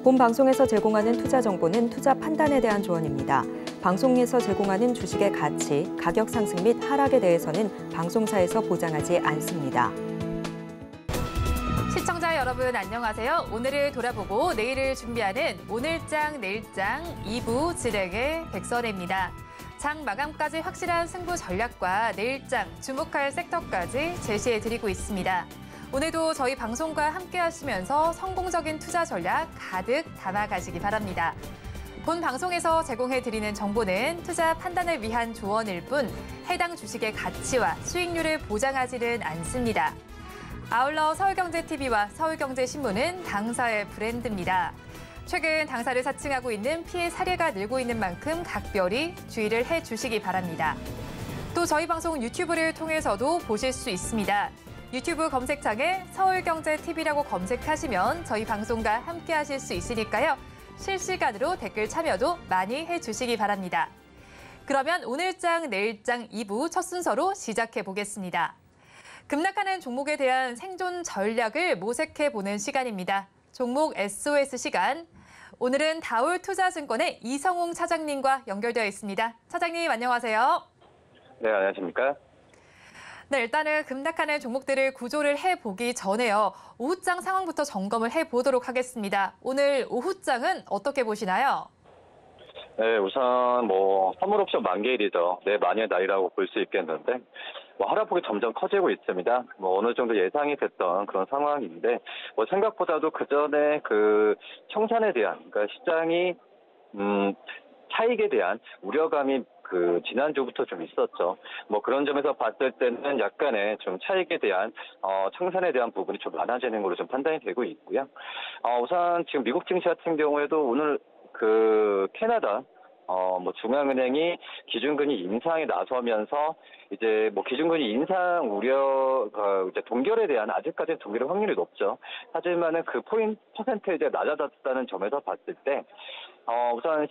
본 방송에서 제공하는 투자 정보는 투자 판단에 대한 조언입니다. 방송에서 제공하는 주식의 가치, 가격 상승 및 하락에 대해서는 방송사에서 보장하지 않습니다. 시청자 여러분 안녕하세요. 오늘을 돌아보고 내일을 준비하는 오늘장 내일장 2부 진행의 백선혜입니다. 장 마감까지 확실한 승부 전략과 내일장 주목할 섹터까지 제시해드리고 있습니다. 오늘도 저희 방송과 함께 하시면서 성공적인 투자 전략 가득 담아가시기 바랍니다. 본 방송에서 제공해드리는 정보는 투자 판단을 위한 조언일 뿐 해당 주식의 가치와 수익률을 보장하지는 않습니다. 아울러 서울경제TV와 서울경제신문은 당사의 브랜드입니다. 최근 당사를 사칭하고 있는 피해 사례가 늘고 있는 만큼 각별히 주의를 해주시기 바랍니다. 또 저희 방송 유튜브를 통해서도 보실 수 있습니다. 유튜브 검색창에 서울경제TV라고 검색하시면 저희 방송과 함께 하실 수 있으니까요. 실시간으로 댓글 참여도 많이 해주시기 바랍니다. 그러면 오늘장 내일장 2부 첫 순서로 시작해 보겠습니다. 급락하는 종목에 대한 생존 전략을 모색해보는 시간입니다. 종목 SOS 시간. 오늘은 다올투자증권의 이성웅 차장님과 연결되어 있습니다. 차장님 안녕하세요. 네, 안녕하십니까? 네, 일단은 급락하는 종목들을 구조를 해보기 전에요. 오후장 상황부터 점검을 해보도록 하겠습니다. 오늘 오후장은 어떻게 보시나요? 네, 우선 선물 옵션 만기일이죠. 네, 만의 날이라고 볼 수 있겠는데 하락폭이 점점 커지고 있습니다. 어느 정도 예상이 됐던 그런 상황인데 생각보다도 그 전에 그 청산에 대한 그러니까 시장이 차익에 대한 우려감이 지난주부터 좀 있었죠. 그런 점에서 봤을 때는 약간의 좀 차익에 대한, 청산에 대한 부분이 좀 많아지는 걸로 좀 판단이 되고 있고요. 우선 지금 미국 증시 같은 경우에도 오늘 캐나다, 중앙은행이 기준금리 인상에 나서면서 이제 기준금리 인상 우려가 이제 동결에 대한 아직까지는 동결의 확률이 높죠. 하지만은 그 포인트 퍼센테이지가 낮아졌다는 점에서 봤을 때, 우선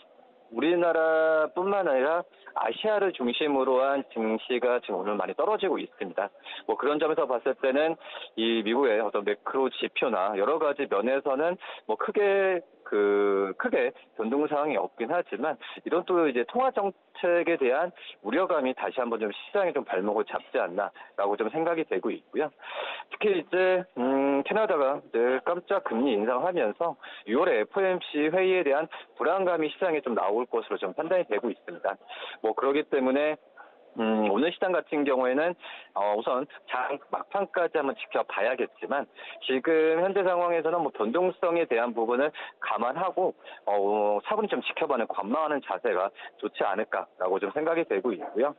우리나라뿐만 아니라 아시아를 중심으로 한 증시가 지금 오늘 많이 떨어지고 있습니다. 그런 점에서 봤을 때는 이 미국의 어떤 매크로 지표나 여러 가지 면에서는 크게 변동 사항이 없긴 하지만 이런 또 이제 통화 정책에 대한 우려감이 다시 한번 좀 시장에 좀 발목을 잡지 않나라고 좀 생각이 되고 있고요. 특히 이제 캐나다가 이제 깜짝 금리 인상하면서 6월에 FOMC 회의에 대한 불안감이 시장에 좀 나올 것으로 좀 판단이 되고 있습니다. 그렇기 때문에 오늘 시장 같은 경우에는 우선 장 막판까지 한번 지켜봐야겠지만 지금 현재 상황에서는 변동성에 대한 부분을 감안하고 차분히 좀 지켜봐는 관망하는 자세가 좋지 않을까라고 좀 생각이 되고 있고요.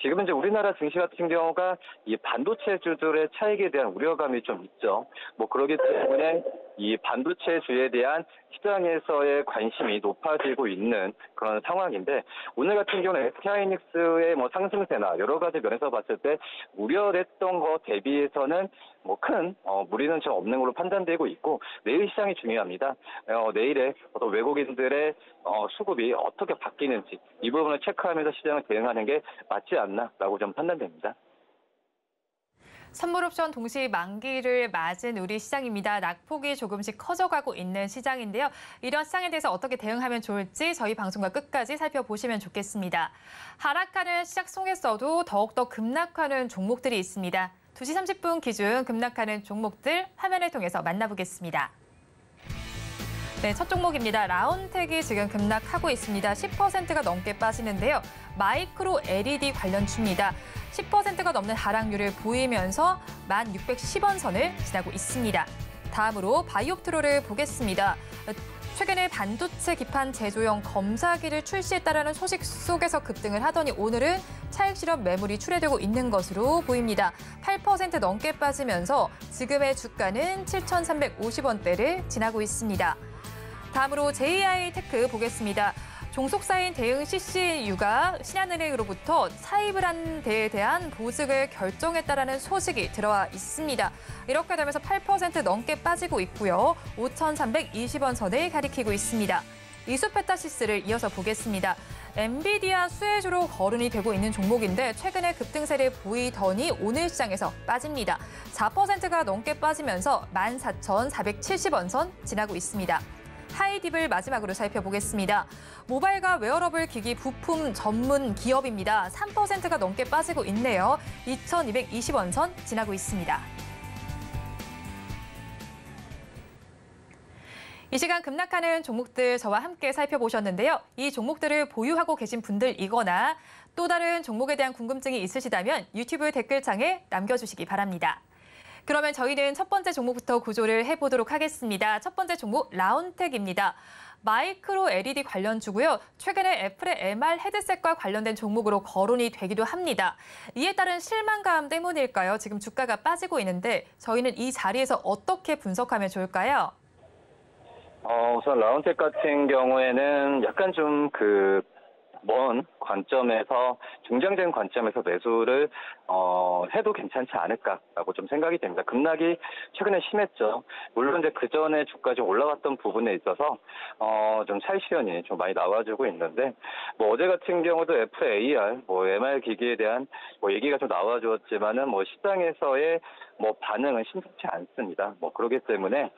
지금 이제 우리나라 증시 같은 경우가 이 반도체주들의 차익에 대한 우려감이 좀 있죠. 그러기 때문에 이 반도체주에 대한 시장에서의 관심이 높아지고 있는 그런 상황인데 오늘 같은 경우는 SK하이닉스의 상승세나 여러 가지 면에서 봤을 때 우려했던 것 대비해서는 큰 무리는 좀 없는 걸로 판단되고 있고 내일 시장이 중요합니다. 내일에 어떤 외국인들의 수급이 어떻게 바뀌는지 이 부분을 체크하면서 시장을 대응하는 게 맞지 않나라고 좀 판단됩니다. 선물 옵션 동시 만기를 맞은 우리 시장입니다. 낙폭이 조금씩 커져가고 있는 시장인데요. 이런 시장에 대해서 어떻게 대응하면 좋을지 저희 방송과 끝까지 살펴보시면 좋겠습니다. 하락하는 시작 속에서도 더욱더 급락하는 종목들이 있습니다. 2시 30분 기준 급락하는 종목들 화면을 통해서 만나보겠습니다. 네, 첫 종목입니다. 라온텍이 지금 급락하고 있습니다. 10%가 넘게 빠지는데요. 마이크로 LED 관련주입니다. 10%가 넘는 하락률을 보이면서 1610원 선을 지나고 있습니다. 다음으로 바이옵트로를 보겠습니다. 최근에 반도체 기판 제조용 검사기를 출시했다라는 소식 속에서 급등을 하더니 오늘은 차익 실현 매물이 출회되고 있는 것으로 보입니다. 8% 넘게 빠지면서 지금의 주가는 7,350원대를 지나고 있습니다. 다음으로 JI테크 보겠습니다. 종속사인 대응 CCU가 신한은행으로부터 사입을 한 데에 대한 보증을 결정했다라는 소식이 들어와 있습니다. 이렇게 되면서 8% 넘게 빠지고 있고요. 5,320원 선을 가리키고 있습니다. 이수페타시스를 이어서 보겠습니다. 엔비디아 수혜주로 거론이 되고 있는 종목인데 최근에 급등세를 보이더니 오늘 시장에서 빠집니다. 4%가 넘게 빠지면서 14,470원 선 지나고 있습니다. 하이딥을 마지막으로 살펴보겠습니다. 모바일과 웨어러블 기기 부품 전문 기업입니다. 3%가 넘게 빠지고 있네요. 2,220원 선 지나고 있습니다. 이 시간 급락하는 종목들 저와 함께 살펴보셨는데요. 이 종목들을 보유하고 계신 분들이거나 또 다른 종목에 대한 궁금증이 있으시다면 유튜브 댓글창에 남겨주시기 바랍니다. 그러면 저희는 첫 번째 종목부터 구조를 해보도록 하겠습니다. 첫 번째 종목 라운텍입니다. 마이크로 LED 관련주고요. 최근에 애플의 MR 헤드셋과 관련된 종목으로 거론이 되기도 합니다. 이에 따른 실망감 때문일까요? 지금 주가가 빠지고 있는데 저희는 이 자리에서 어떻게 분석하면 좋을까요? 우선 라운텍 같은 경우에는 약간 좀 먼 관점에서 중장기적인 관점에서 매수를 해도 괜찮지 않을까라고 좀 생각이 됩니다. 급락이 최근에 심했죠. 물론 이제 그 전에 주가 좀 올라갔던 부분에 있어서 좀 차익 실현이 좀 많이 나와주고 있는데 어제 같은 경우도 애플의 AR, MR 기기에 대한 얘기가 좀 나와주었지만은 시장에서의 반응은 심상치 않습니다. 그렇기 때문에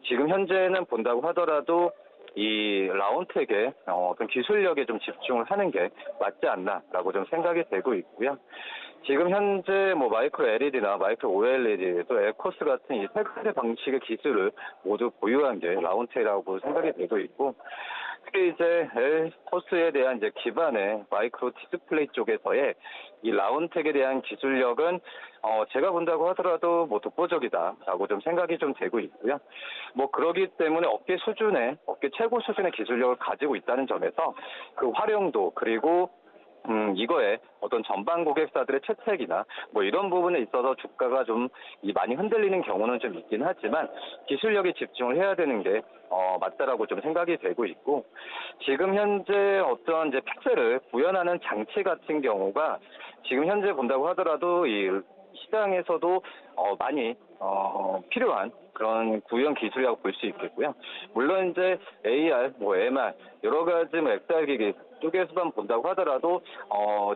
지금 현재는 본다고 하더라도 이 라운텍의 어떤 기술력에 좀 집중을 하는 게 맞지 않나라고 좀 생각이 되고 있고요. 지금 현재 마이크로 LED나 마이크로 OLED 또 에코스 같은 이 세 가지 방식의 기술을 모두 보유한 게 라운텍이라고 생각이 되고 있고 특히 이제 에코스에 대한 이제 기반의 마이크로 디스플레이 쪽에서의 이 라운텍에 대한 기술력은 제가 본다고 하더라도 독보적이다라고 좀 생각이 좀 되고 있고요. 그러기 때문에 업계 최고 수준의 기술력을 가지고 있다는 점에서 그 활용도 그리고 이거에 어떤 전방 고객사들의 채택이나 이런 부분에 있어서 주가가 좀 많이 흔들리는 경우는 좀 있긴 하지만 기술력에 집중을 해야 되는 게 맞다라고 좀 생각이 되고 있고 지금 현재 어떤 이제 픽셀을 구현하는 장치 같은 경우가 지금 현재 본다고 하더라도 이 시장에서도 많이 필요한 그런 구현 기술이라고 볼 수 있겠고요. 물론 이제 AR, MR 여러 가지 XR 기기 쪽에서만 본다고 하더라도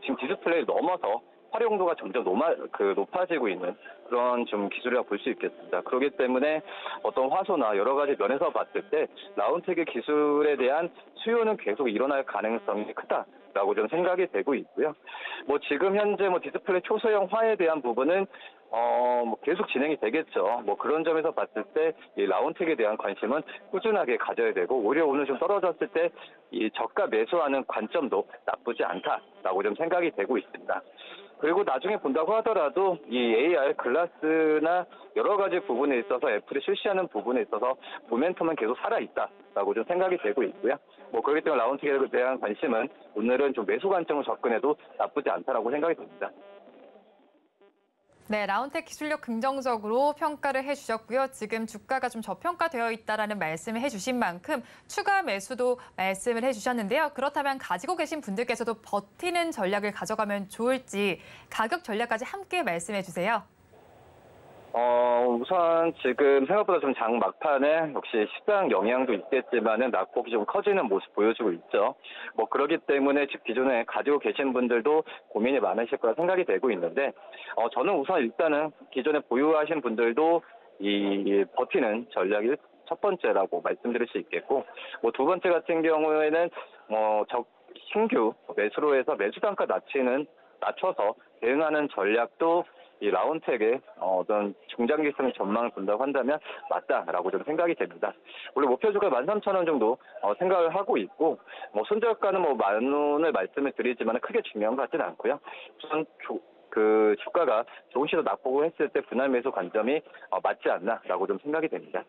지금 디스플레이를 넘어서 활용도가 점점 높아지고 있는 그런 좀 기술이라고 볼 수 있겠습니다. 그렇기 때문에 어떤 화소나 여러 가지 면에서 봤을 때 라운텍의 기술에 대한 수요는 계속 일어날 가능성이 크다라고 좀 생각이 되고 있고요. 지금 현재 디스플레이 초소형화에 대한 부분은 계속 진행이 되겠죠. 그런 점에서 봤을 때 이 라운텍에 대한 관심은 꾸준하게 가져야 되고 오히려 오늘 좀 떨어졌을 때 이 저가 매수하는 관점도 나쁘지 않다라고 좀 생각이 되고 있습니다. 그리고 나중에 본다고 하더라도 이 AR 글라스나 여러 가지 부분에 있어서 애플이 출시하는 부분에 있어서 모멘텀은 계속 살아있다라고 좀 생각이 되고 있고요. 그렇기 때문에 라운텍에 대한 관심은 오늘은 좀 매수 관점으로 접근해도 나쁘지 않다라고 생각이 듭니다. 네, 라운텍 기술력 긍정적으로 평가를 해주셨고요. 지금 주가가 좀 저평가되어 있다라는 말씀을 해주신 만큼 추가 매수도 말씀을 해주셨는데요. 그렇다면 가지고 계신 분들께서도 버티는 전략을 가져가면 좋을지 가격 전략까지 함께 말씀해 주세요. 우선 지금 생각보다 좀 장 막판에 역시 시장 영향도 있겠지만은 낙폭이 좀 커지는 모습 보여주고 있죠. 그렇기 때문에 기존에 가지고 계신 분들도 고민이 많으실 거라 생각이 되고 있는데, 저는 우선 일단은 기존에 보유하신 분들도 이 버티는 전략이 첫 번째라고 말씀드릴 수 있겠고, 두 번째 같은 경우에는 신규 매수로 해서 매수 단가 낮춰서 대응하는 전략도 이 라운텍의 어떤 중장기성 전망을 본다고 한다면 맞다라고 좀 생각이 됩니다. 원래 목표 주가 13,000원 정도 생각을 하고 있고 손절가는 10,000원을 말씀을 드리지만 크게 중요한 것 같지는 않고요. 우선 주가가 조금씩 더 낙폭을 했을 때 분할 매수 관점이 맞지 않나라고 좀 생각이 됩니다.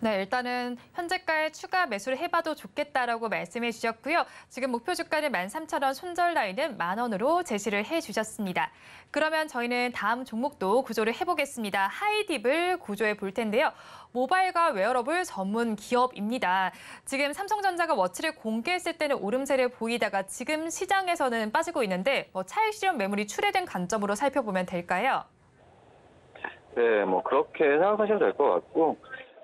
네, 일단은 현재가에 추가 매수를 해봐도 좋겠다라고 말씀해 주셨고요. 지금 목표 주가는 13,000원, 손절 라인은 10,000원으로 제시를 해주셨습니다. 그러면 저희는 다음 종목도 구조를 해보겠습니다. 하이딥을 구조해 볼 텐데요. 모바일과 웨어러블 전문 기업입니다. 지금 삼성전자가 워치를 공개했을 때는 오름세를 보이다가 지금 시장에서는 빠지고 있는데 차익 실현 매물이 출회된 관점으로 살펴보면 될까요? 네, 그렇게 생각하시면 될 것 같고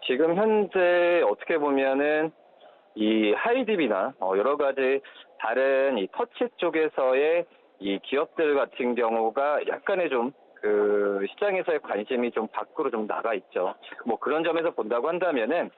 지금 현재 어떻게 보면은 이 하이딥이나 여러 가지 다른 이 터치 쪽에서의 이 기업들 같은 경우가 약간의 좀 그 시장에서의 관심이 좀 밖으로 좀 나가 있죠. 뭐 그런 점에서 본다고 한다면은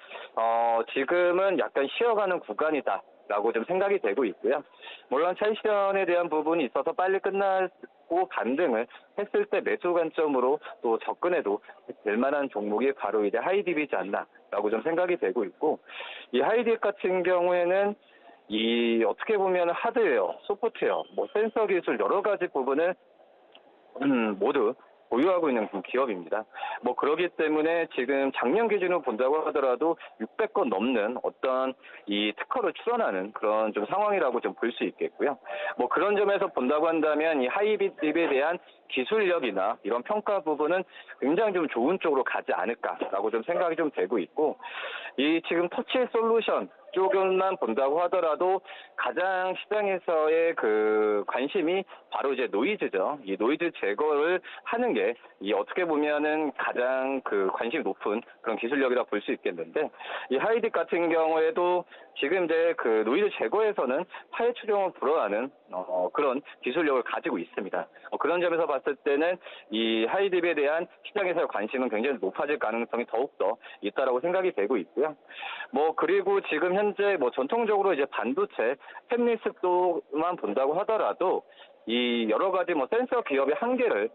지금은 약간 쉬어가는 구간이다라고 좀 생각이 되고 있고요. 물론 차익실현에 대한 부분이 있어서 빨리 끝나고 반등을 했을 때 매수 관점으로 또 접근해도 될 만한 종목이 바로 이제 하이딥이지 않나라고 좀 생각이 되고 있고, 이 하이딥 같은 경우에는 이 어떻게 보면 하드웨어, 소프트웨어, 뭐 센서 기술 여러 가지 부분을 모두 보유하고 있는 기업입니다. 뭐 그러기 때문에 지금 작년 기준으로 본다고 하더라도 600건 넘는 어떤 이 특허를 출원하는 그런 좀 상황이라고 좀 볼 수 있겠고요. 뭐 그런 점에서 본다고 한다면 이 하이브립에 대한 기술력이나 이런 평가 부분은 굉장히 좀 좋은 쪽으로 가지 않을까라고 좀 생각이 좀 되고 있고, 이 지금 터치 솔루션 쪽만 본다고 하더라도 가장 시장에서의 그 관심이 바로 이제 노이즈죠. 이 노이즈 제거를 하는 게 이 어떻게 보면은 가장 그 관심이 높은 그런 기술력이라 볼 수 있겠는데, 이 하이딥 같은 경우에도 지금 이제 그 노이즈 제거에서는 파해 추종을 불허하는 그런 기술력을 가지고 있습니다. 그런 점에서 봤을 때는 이 하이딥에 대한 시장에서의 관심은 굉장히 높아질 가능성이 더욱더 있다라고 생각이 되고 있고요. 뭐 그리고 지금 현재 뭐 전통적으로 이제 반도체 팹리스도만 본다고 하더라도 이 여러 가지 뭐 센서 기업의 한계를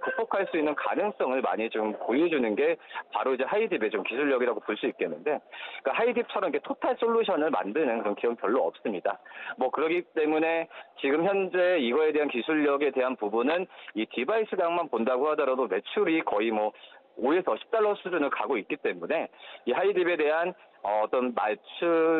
극복할 수 있는 가능성을 많이 좀 보여주는 게 바로 이제 하이딥의 좀 기술력이라고 볼 수 있겠는데, 그러니까 하이딥처럼 이렇게 토탈 솔루션을 만드는 그런 기업은 별로 없습니다. 뭐 그러기 때문에 지금 현재 이거에 대한 기술력에 대한 부분은 이 디바이스당만 본다고 하더라도 매출이 거의 뭐 5에서 10달러 수준을 가고 있기 때문에 이 하이딥에 대한 어떤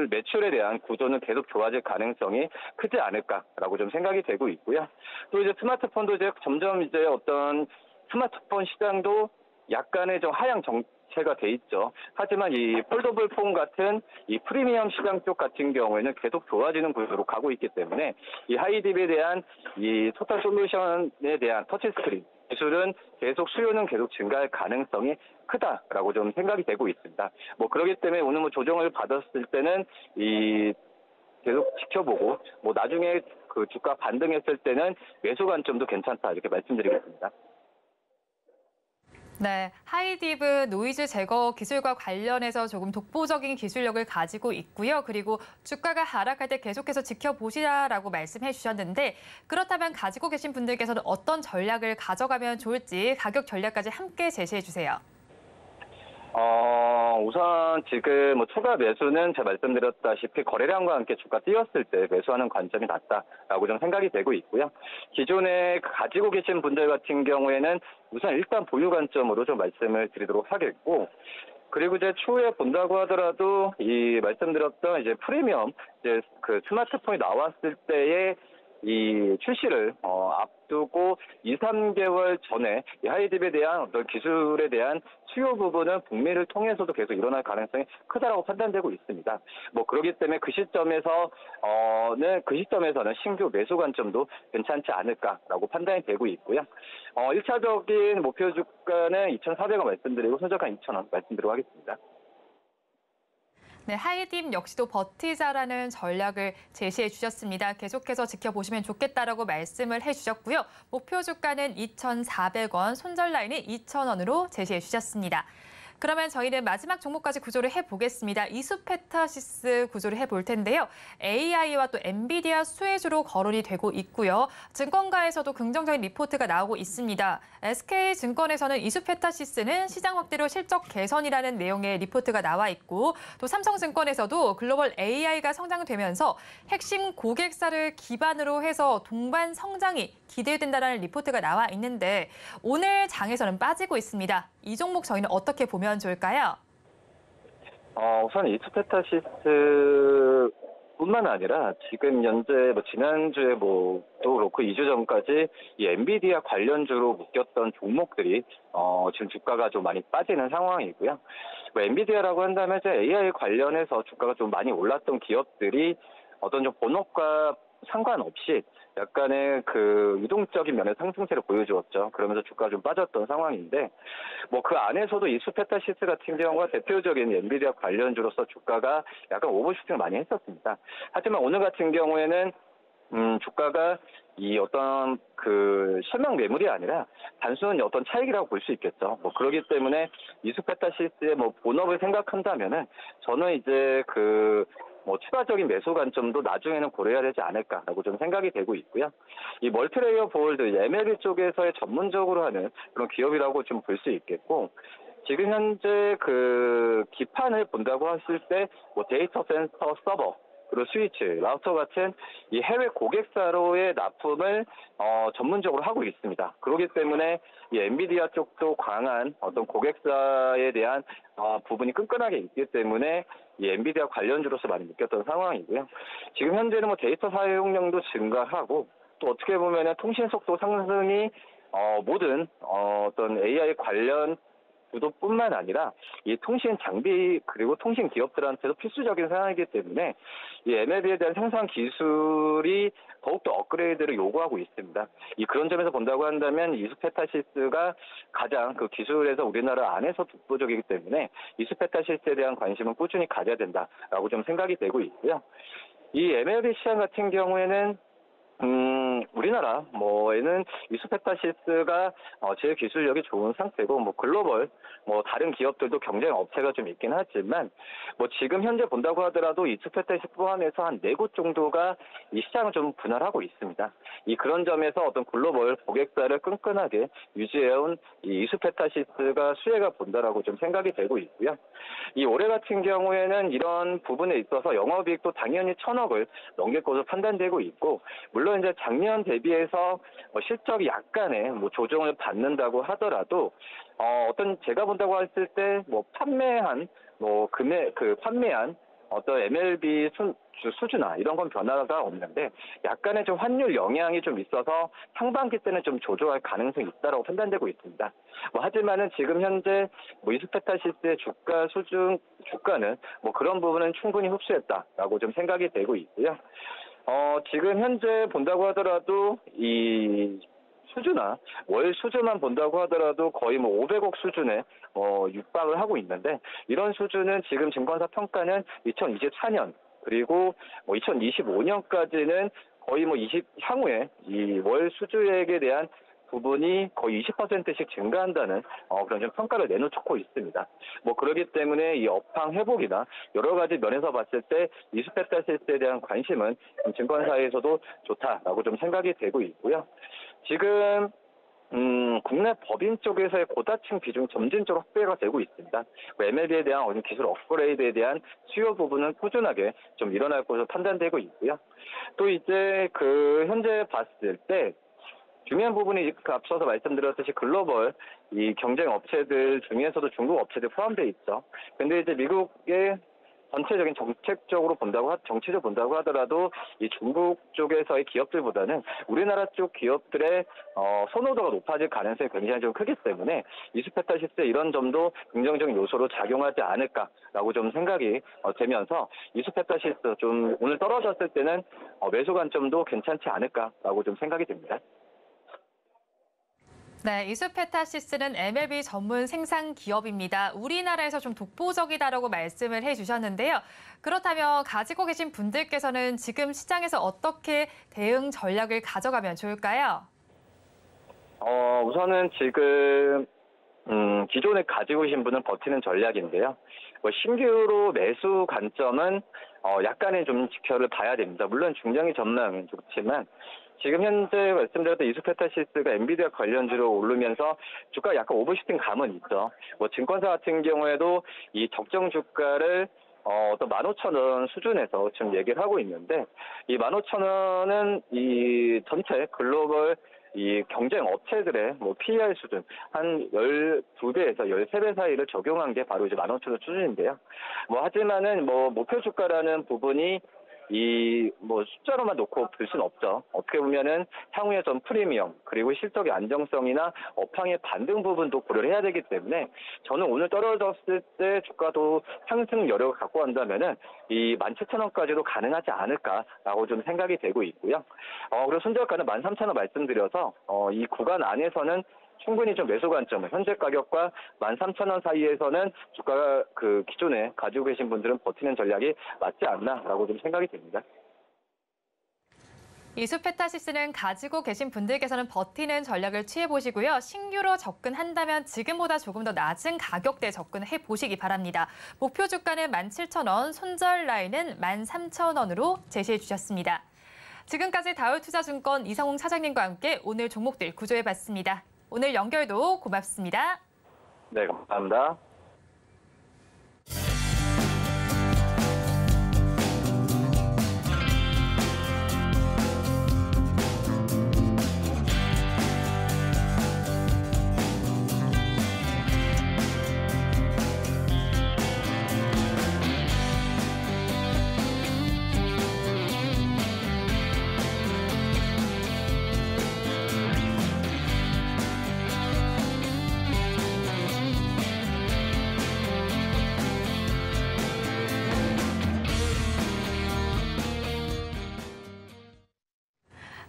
매출에 대한 구조는 계속 좋아질 가능성이 크지 않을까라고 좀 생각이 되고 있고요. 또 이제 스마트폰도 이제 점점 이제 어떤 스마트폰 시장도 약간의 좀 하향 정체가 돼 있죠. 하지만 이 폴더블 폰 같은 이 프리미엄 시장 쪽 같은 경우에는 계속 좋아지는 구조로 가고 있기 때문에 이 하이딥에 대한 이 토탈 솔루션에 대한 터치 스크린 기술은 계속 수요는 계속 증가할 가능성이 크다라고 좀 생각이 되고 있습니다. 뭐 그렇기 때문에 오늘 뭐 조정을 받았을 때는 이 계속 지켜보고 뭐 나중에 그 주가 반등했을 때는 매수 관점도 괜찮다 이렇게 말씀드리겠습니다. 네, 하이딥은 노이즈 제거 기술과 관련해서 조금 독보적인 기술력을 가지고 있고요. 그리고 주가가 하락할 때 계속해서 지켜보시라라고 말씀해 주셨는데, 그렇다면 가지고 계신 분들께서는 어떤 전략을 가져가면 좋을지 가격 전략까지 함께 제시해 주세요. 우선 지금 뭐 추가 매수는 제가 말씀드렸다시피 거래량과 함께 주가 뛰었을 때 매수하는 관점이 낫다라고 좀 생각이 되고 있고요. 기존에 가지고 계신 분들 같은 경우에는 우선 일단 보유 관점으로 좀 말씀을 드리도록 하겠고, 그리고 이제 추후에 본다고 하더라도 이 말씀드렸던 이제 프리미엄 이제 그 스마트폰이 나왔을 때의 이 출시를 앞두고 2, 3개월 전에 이 하이딥에 대한 어떤 기술에 대한 수요 부분은 북미를 통해서도 계속 일어날 가능성이 크다라고 판단되고 있습니다. 뭐 그렇기 때문에 그 시점에서는 신규 매수 관점도 괜찮지 않을까라고 판단이 되고 있고요. 1차적인 목표 주가는 2,400원 말씀드리고 손절가 2,000원 말씀드리도록 하겠습니다. 네, 하이딥 역시도 버티자라는 전략을 제시해 주셨습니다. 계속해서 지켜보시면 좋겠다라고 말씀을 해주셨고요. 목표 주가는 2,400원, 손절 라인은 2,000원으로 제시해 주셨습니다. 그러면 저희는 마지막 종목까지 구조를 해보겠습니다. 이수페타시스 구조를 해볼 텐데요. AI와 또 엔비디아 수혜주로 거론이 되고 있고요. 증권가에서도 긍정적인 리포트가 나오고 있습니다. SK증권에서는 이수페타시스는 시장 확대로 실적 개선이라는 내용의 리포트가 나와 있고, 또 삼성증권에서도 글로벌 AI가 성장되면서 핵심 고객사를 기반으로 해서 동반 성장이 기대된다는 리포트가 나와 있는데, 오늘 장에서는 빠지고 있습니다. 이 종목 저희는 어떻게 보면 좋을까요? 우선 이수페타시스 뿐만 아니라 지금 현재 뭐 지난주에 뭐 또 그렇고 2주 전까지 이 엔비디아 관련주로 묶였던 종목들이 지금 주가가 좀 많이 빠지는 상황이고요. 뭐 엔비디아라고 한다면 이제 AI 관련해서 주가가 좀 많이 올랐던 기업들이 어떤 좀 본업과 상관없이 약간의 그 유동적인 면의 상승세를 보여주었죠. 그러면서 주가가 좀 빠졌던 상황인데, 뭐 그 안에서도 이수페타시스 같은 경우가 대표적인 엔비디아 관련주로서 주가가 약간 오버슈팅을 많이 했었습니다. 하지만 오늘 같은 경우에는 주가가 이 어떤 그 실망 매물이 아니라 단순한 어떤 차익이라고 볼 수 있겠죠. 뭐 그렇기 때문에 이수페타시스의 뭐 본업을 생각한다면은 저는 이제 그 뭐 추가적인 매수 관점도 나중에는 고려해야 되지 않을까라고 좀 생각이 되고 있고요. 이 멀티레이어 보홀드 MLB 쪽에서의 전문적으로 하는 그런 기업이라고 좀 볼 수 있겠고, 지금 현재 그 기판을 본다고 했을 때 뭐 데이터 센터 서버 그리고 스위치, 라우터 같은 이 해외 고객사로의 납품을 전문적으로 하고 있습니다. 그렇기 때문에 이 엔비디아 쪽도 강한 어떤 고객사에 대한 부분이 끈끈하게 있기 때문에 이 엔비디아 관련주로서 많이 느꼈던 상황이고요. 지금 현재는 뭐 데이터 사용량도 증가하고 또 어떻게 보면은 통신 속도 상승이 모든 어떤 AI 관련 구도뿐만 아니라 이 통신 장비 그리고 통신 기업들한테도 필수적인 상황이기 때문에 이 MLB에 대한 생산 기술이 더욱더 업그레이드를 요구하고 있습니다. 그런 점에서 본다고 한다면 이수페타시스가 가장 그 기술에서 우리나라 안에서 독보적이기 때문에 이수페타시스에 대한 관심은 꾸준히 가져야 된다라고 좀 생각이 되고 있고요. 이 MLB 시장 같은 경우에는 우리나라 뭐에는 이수페타시스가 제일 기술력이 좋은 상태고 뭐 글로벌 뭐 다른 기업들도 경쟁 업체가 좀 있긴 하지만 뭐 지금 현재 본다고 하더라도 이수페타시스 포함해서 한 4곳 정도가 이 시장을 좀 분할하고 있습니다. 그런 점에서 어떤 글로벌 고객사를 끈끈하게 유지해온 이 이수페타시스가 수혜가 본다라고 좀 생각이 되고 있고요. 올해 같은 경우에는 이런 부분에 있어서 영업이익도 당연히 1,000억을 넘길 것으로 판단되고 있고, 물론 이제 작년 대비해서 실적이 약간의 뭐 조정을 받는다고 하더라도 어떤 제가 본다고 했을 때 뭐 판매한 뭐 금액 판매한 어떤 MLB 수주나 이런 건 변화가 없는데 약간의 좀 환율 영향이 좀 있어서 상반기 때는 좀 조정할 가능성이 있다라고 판단되고 있습니다. 하지만은 지금 현재 뭐 이수페타시스의 주가는 뭐 그런 부분은 충분히 흡수했다라고 좀 생각이 되고 있고요. 지금 현재 본다고 하더라도 이 수주나 월 수주만 본다고 하더라도 거의 뭐 500억 수준에 육박을 하고 있는데, 이런 수준은 지금 증권사 평가는 2024년 그리고 뭐 2025년까지는 거의 뭐 향후에 이 월 수주액에 대한 부분이 거의 20%씩 증가한다는 그런 좀 평가를 내놓고 있습니다. 뭐 그렇기 때문에 이 업황 회복이나 여러 가지 면에서 봤을 때 이수페타시스에 대한 관심은 증권사에서도 좋다라고 좀 생각이 되고 있고요. 지금 국내 법인 쪽에서의 고다층 비중이 점진적으로 확대가 되고 있습니다. MLB에 대한 어떤 기술 업그레이드에 대한 수요 부분은 꾸준하게 좀 일어날 것으로 판단되고 있고요. 또 이제 현재 봤을 때 중요한 부분이 앞서서 말씀드렸듯이 글로벌 이 경쟁 업체들 중에서도 중국 업체들 포함되어 있죠. 근데 이제 미국의 전체적인 정책적으로 본다고 하더라도 이 중국 쪽에서의 기업들보다는 우리나라 쪽 기업들의 선호도가 높아질 가능성이 굉장히 좀 크기 때문에 이수페타시스의 이런 점도 긍정적인 요소로 작용하지 않을까라고 좀 생각이 되면서 이수페타시스 좀 오늘 떨어졌을 때는 매수 관점도 괜찮지 않을까라고 좀 생각이 됩니다. 네, 이수페타시스는 MLB 전문 생산 기업입니다. 우리나라에서 좀 독보적이다라고 말씀을 해주셨는데요. 그렇다면 가지고 계신 분들께서는 지금 시장에서 어떻게 대응 전략을 가져가면 좋을까요? 우선은 지금 기존에 가지고 계신 분은 버티는 전략인데요. 신규로 매수 관점은 약간의 좀 지켜를 봐야 됩니다. 물론 중장기 전망은 좋지만 지금 현재 말씀드렸던 이수페타시스가 엔비디아 관련주로 오르면서 주가 약간 오버슈팅 감은 있죠. 증권사 같은 경우에도 이 적정 주가를 어떤 15,000원 수준에서 지금 얘기를 하고 있는데, 이 15,000원은 이 전체 글로벌 이 경쟁 업체들의 뭐 PER 수준 한 12배에서 13배 사이를 적용한 게 바로 이제 15,000원 수준인데요. 하지만은 목표 주가라는 부분이 이 숫자로만 놓고 볼 수는 없죠. 어떻게 보면은 향후에 전 프리미엄 그리고 실적의 안정성이나 업황의 반등 부분도 고려를 해야 되기 때문에 저는 오늘 떨어졌을 때 주가도 상승 여력을 갖고 간다면은 이 17,000원까지도 가능하지 않을까라고 좀 생각이 되고 있고요. 그리고 손절가는 13,000원 말씀드려서 이 구간 안에서는 충분히 좀 매수 관점을 현재 가격과 13,000원 사이에서는 주가가 기존에 가지고 계신 분들은 버티는 전략이 맞지 않나라고 좀 생각이 됩니다. 이수페타시스는 가지고 계신 분들께서는 버티는 전략을 취해보시고요. 신규로 접근한다면 지금보다 조금 더 낮은 가격대에 접근해 보시기 바랍니다. 목표 주가는 17,000원, 손절 라인은 13,000원으로 제시해 주셨습니다. 지금까지 다울투자증권 이성웅 차장님과 함께 오늘 종목들 구조해봤습니다. 오늘 연결도 고맙습니다. 네, 감사합니다.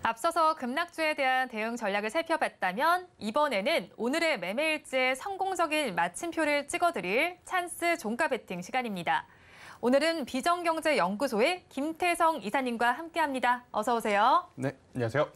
앞서서 급락주에 대한 대응 전략을 살펴봤다면 이번에는 오늘의 매매일지에 성공적인 마침표를 찍어드릴 찬스 종가 베팅 시간입니다. 오늘은 비전경제연구소의 김태성 이사님과 함께합니다. 어서 오세요. 네, 안녕하세요.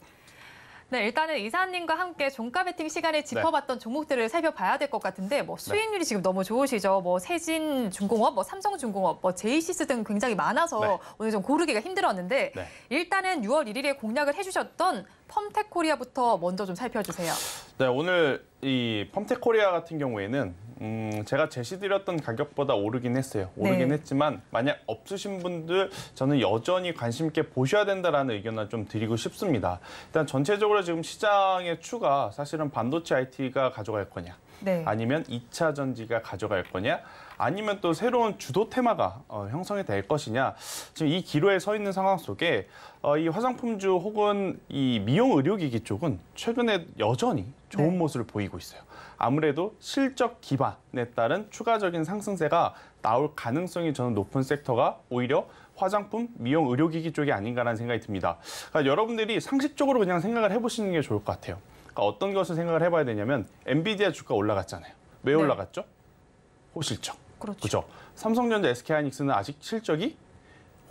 네, 일단은 이사님과 함께 종가 베팅 시간에 짚어봤던 종목들을 살펴봐야 될 것 같은데 뭐 수익률이 지금 너무 좋으시죠. 뭐 세진중공업, 뭐 삼성중공업, 뭐 제이시스 등 굉장히 많아서 오늘 좀 고르기가 힘들었는데 일단은 6월 1일에 공략을 해주셨던 펌텍코리아부터 먼저 좀 살펴주세요. 네, 오늘 이 펌텍코리아 같은 경우에는 제가 제시드렸던 가격보다 오르긴 했어요. 오르긴 했지만 만약 없으신 분들 저는 여전히 관심 있게 보셔야 된다라는 의견을 좀 드리고 싶습니다. 일단 전체적으로 지금 시장의 추가 사실은 반도체 IT가 가져갈 거냐, 아니면 2차 전지가 가져갈 거냐, 아니면 또 새로운 주도 테마가 형성이 될 것이냐. 지금 이 기로에 서 있는 상황 속에 이 화장품주 혹은 이 미용 의료기기 쪽은 최근에 여전히 좋은 모습을 보이고 있어요. 아무래도 실적 기반에 따른 추가적인 상승세가 나올 가능성이 저는 높은 섹터가 오히려 화장품, 미용 의료기기 쪽이 아닌가라는 생각이 듭니다. 그러니까 여러분들이 상식적으로 그냥 생각을 해보시는 게 좋을 것 같아요. 그러니까 어떤 것을 생각을 해봐야 되냐면 엔비디아 주가 올라갔잖아요. 왜 올라갔죠? 호실적. 그렇죠. 삼성전자, SK하이닉스는 아직 실적이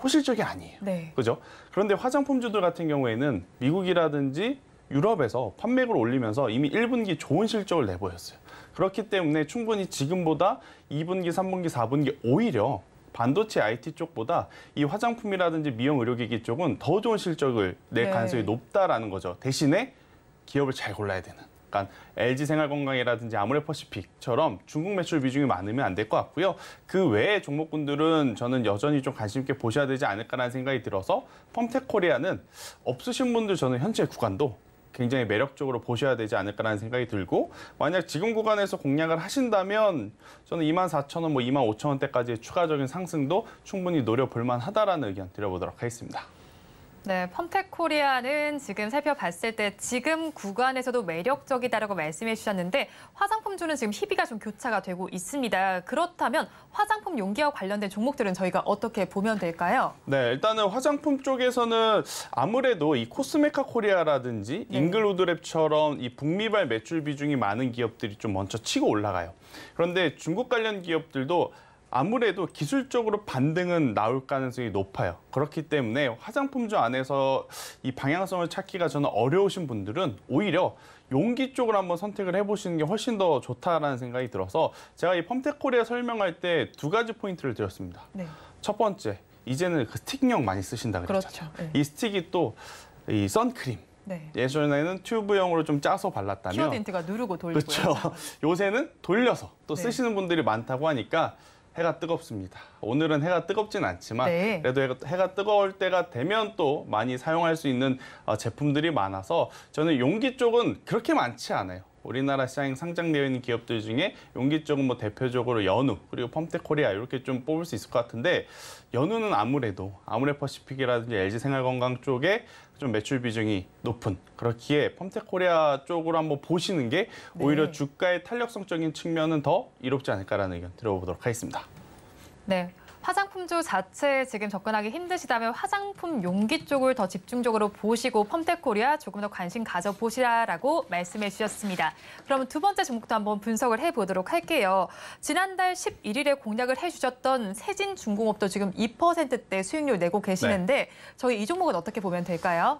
호실적이 아니에요. 그죠? 그런데 화장품주들 같은 경우에는 미국이라든지 유럽에서 판매액을 올리면서 이미 1분기 좋은 실적을 내보였어요. 그렇기 때문에 충분히 지금보다 2분기, 3분기, 4분기 오히려 반도체 IT 쪽보다 이 화장품이라든지 미용 의료기기 쪽은 더 좋은 실적을 낼 가능성이 높다라는 거죠. 대신에 기업을 잘 골라야 되는. 그러니까 LG생활건강이라든지 아모레퍼시픽처럼 중국 매출 비중이 많으면 안 될 것 같고요. 그 외의 종목군들은 저는 여전히 좀 관심 있게 보셔야 되지 않을까라는 생각이 들어서 펌텍코리아는 없으신 분들 저는 현재 구간도 굉장히 매력적으로 보셔야 되지 않을까라는 생각이 들고, 만약 지금 구간에서 공략을 하신다면 저는 24,000원, 뭐 25,000원대까지의 추가적인 상승도 충분히 노려볼 만하다라는 의견 드려보도록 하겠습니다. 네, 펌텍코리아는 지금 살펴봤을 때 지금 구간에서도 매력적이다라고 말씀해 주셨는데 화장품주는 지금 희비가 좀 교차가 되고 있습니다. 그렇다면 화장품 용기와 관련된 종목들은 저희가 어떻게 보면 될까요? 네, 일단은 화장품 쪽에서는 아무래도 이 코스메카 코리아라든지 잉글우드랩처럼 이 북미발 매출 비중이 많은 기업들이 좀 먼저 치고 올라가요. 그런데 중국 관련 기업들도 아무래도 기술적으로 반등은 나올 가능성이 높아요. 그렇기 때문에 화장품주 안에서 이 방향성을 찾기가 저는 어려우신 분들은 오히려 용기 쪽을 한번 선택을 해보시는 게 훨씬 더 좋다라는 생각이 들어서 제가 이 펌텍코리아 설명할 때 2가지 포인트를 드렸습니다. 첫 번째, 이제는 그 스틱용 많이 쓰신다 그랬잖아요. 이 스틱이 또 이 선크림. 예전에는 튜브형으로 좀 짜서 발랐다면 키어덴트가 누르고 돌리고요. 그렇죠. 요새는 돌려서 또 쓰시는 분들이 많다고 하니까 해가 뜨겁습니다. 오늘은 해가 뜨겁진 않지만 그래도 해가 뜨거울 때가 되면 또 많이 사용할 수 있는 제품들이 많아서 저는 용기 쪽은 그렇게 많지 않아요. 우리나라 시장에 상장되어 있는 기업들 중에 용기 쪽은 뭐 대표적으로 연우 그리고 펌텍코리아 이렇게 좀 뽑을 수 있을 것 같은데, 연우는 아무래도 아모레퍼시픽이라든지 LG생활건강 쪽에 좀 매출 비중이 높은, 그렇기에 펌텍코리아 쪽으로 한번 보시는 게 오히려 주가의 탄력성적인 측면은 더 이롭지 않을까라는 의견 들어보도록 하겠습니다. 네. 화장품주 자체에 지금 접근하기 힘드시다면 화장품 용기 쪽을 더 집중적으로 보시고 펌텍코리아 조금 더 관심 가져보시라라고 말씀해 주셨습니다. 그럼 두 번째 종목도 한번 분석을 해보도록 할게요. 지난달 11일에 공략을 해주셨던 세진중공업도 지금 2%대 수익률 내고 계시는데 저희 이 종목은 어떻게 보면 될까요?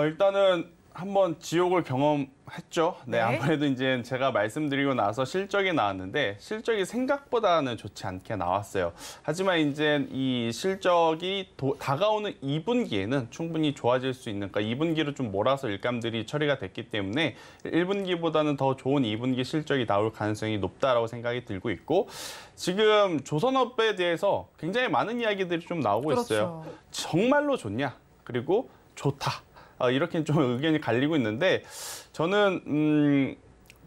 일단은 한번 지옥을 경험했죠. 네, 네. 아무래도 이제 제가 말씀드리고 나서 실적이 나왔는데 실적이 생각보다는 좋지 않게 나왔어요. 하지만 이제 이 실적이 다가오는 2분기에는 충분히 좋아질 수 있는, 그러니까 2분기로 좀 몰아서 일감들이 처리가 됐기 때문에 1분기보다는 더 좋은 2분기 실적이 나올 가능성이 높다라고 생각이 들고 있고, 지금 조선업에 대해서 굉장히 많은 이야기들이 좀 나오고 있어요. 그렇죠. 정말로 좋냐? 그리고 좋다. 이렇게 좀 의견이 갈리고 있는데 저는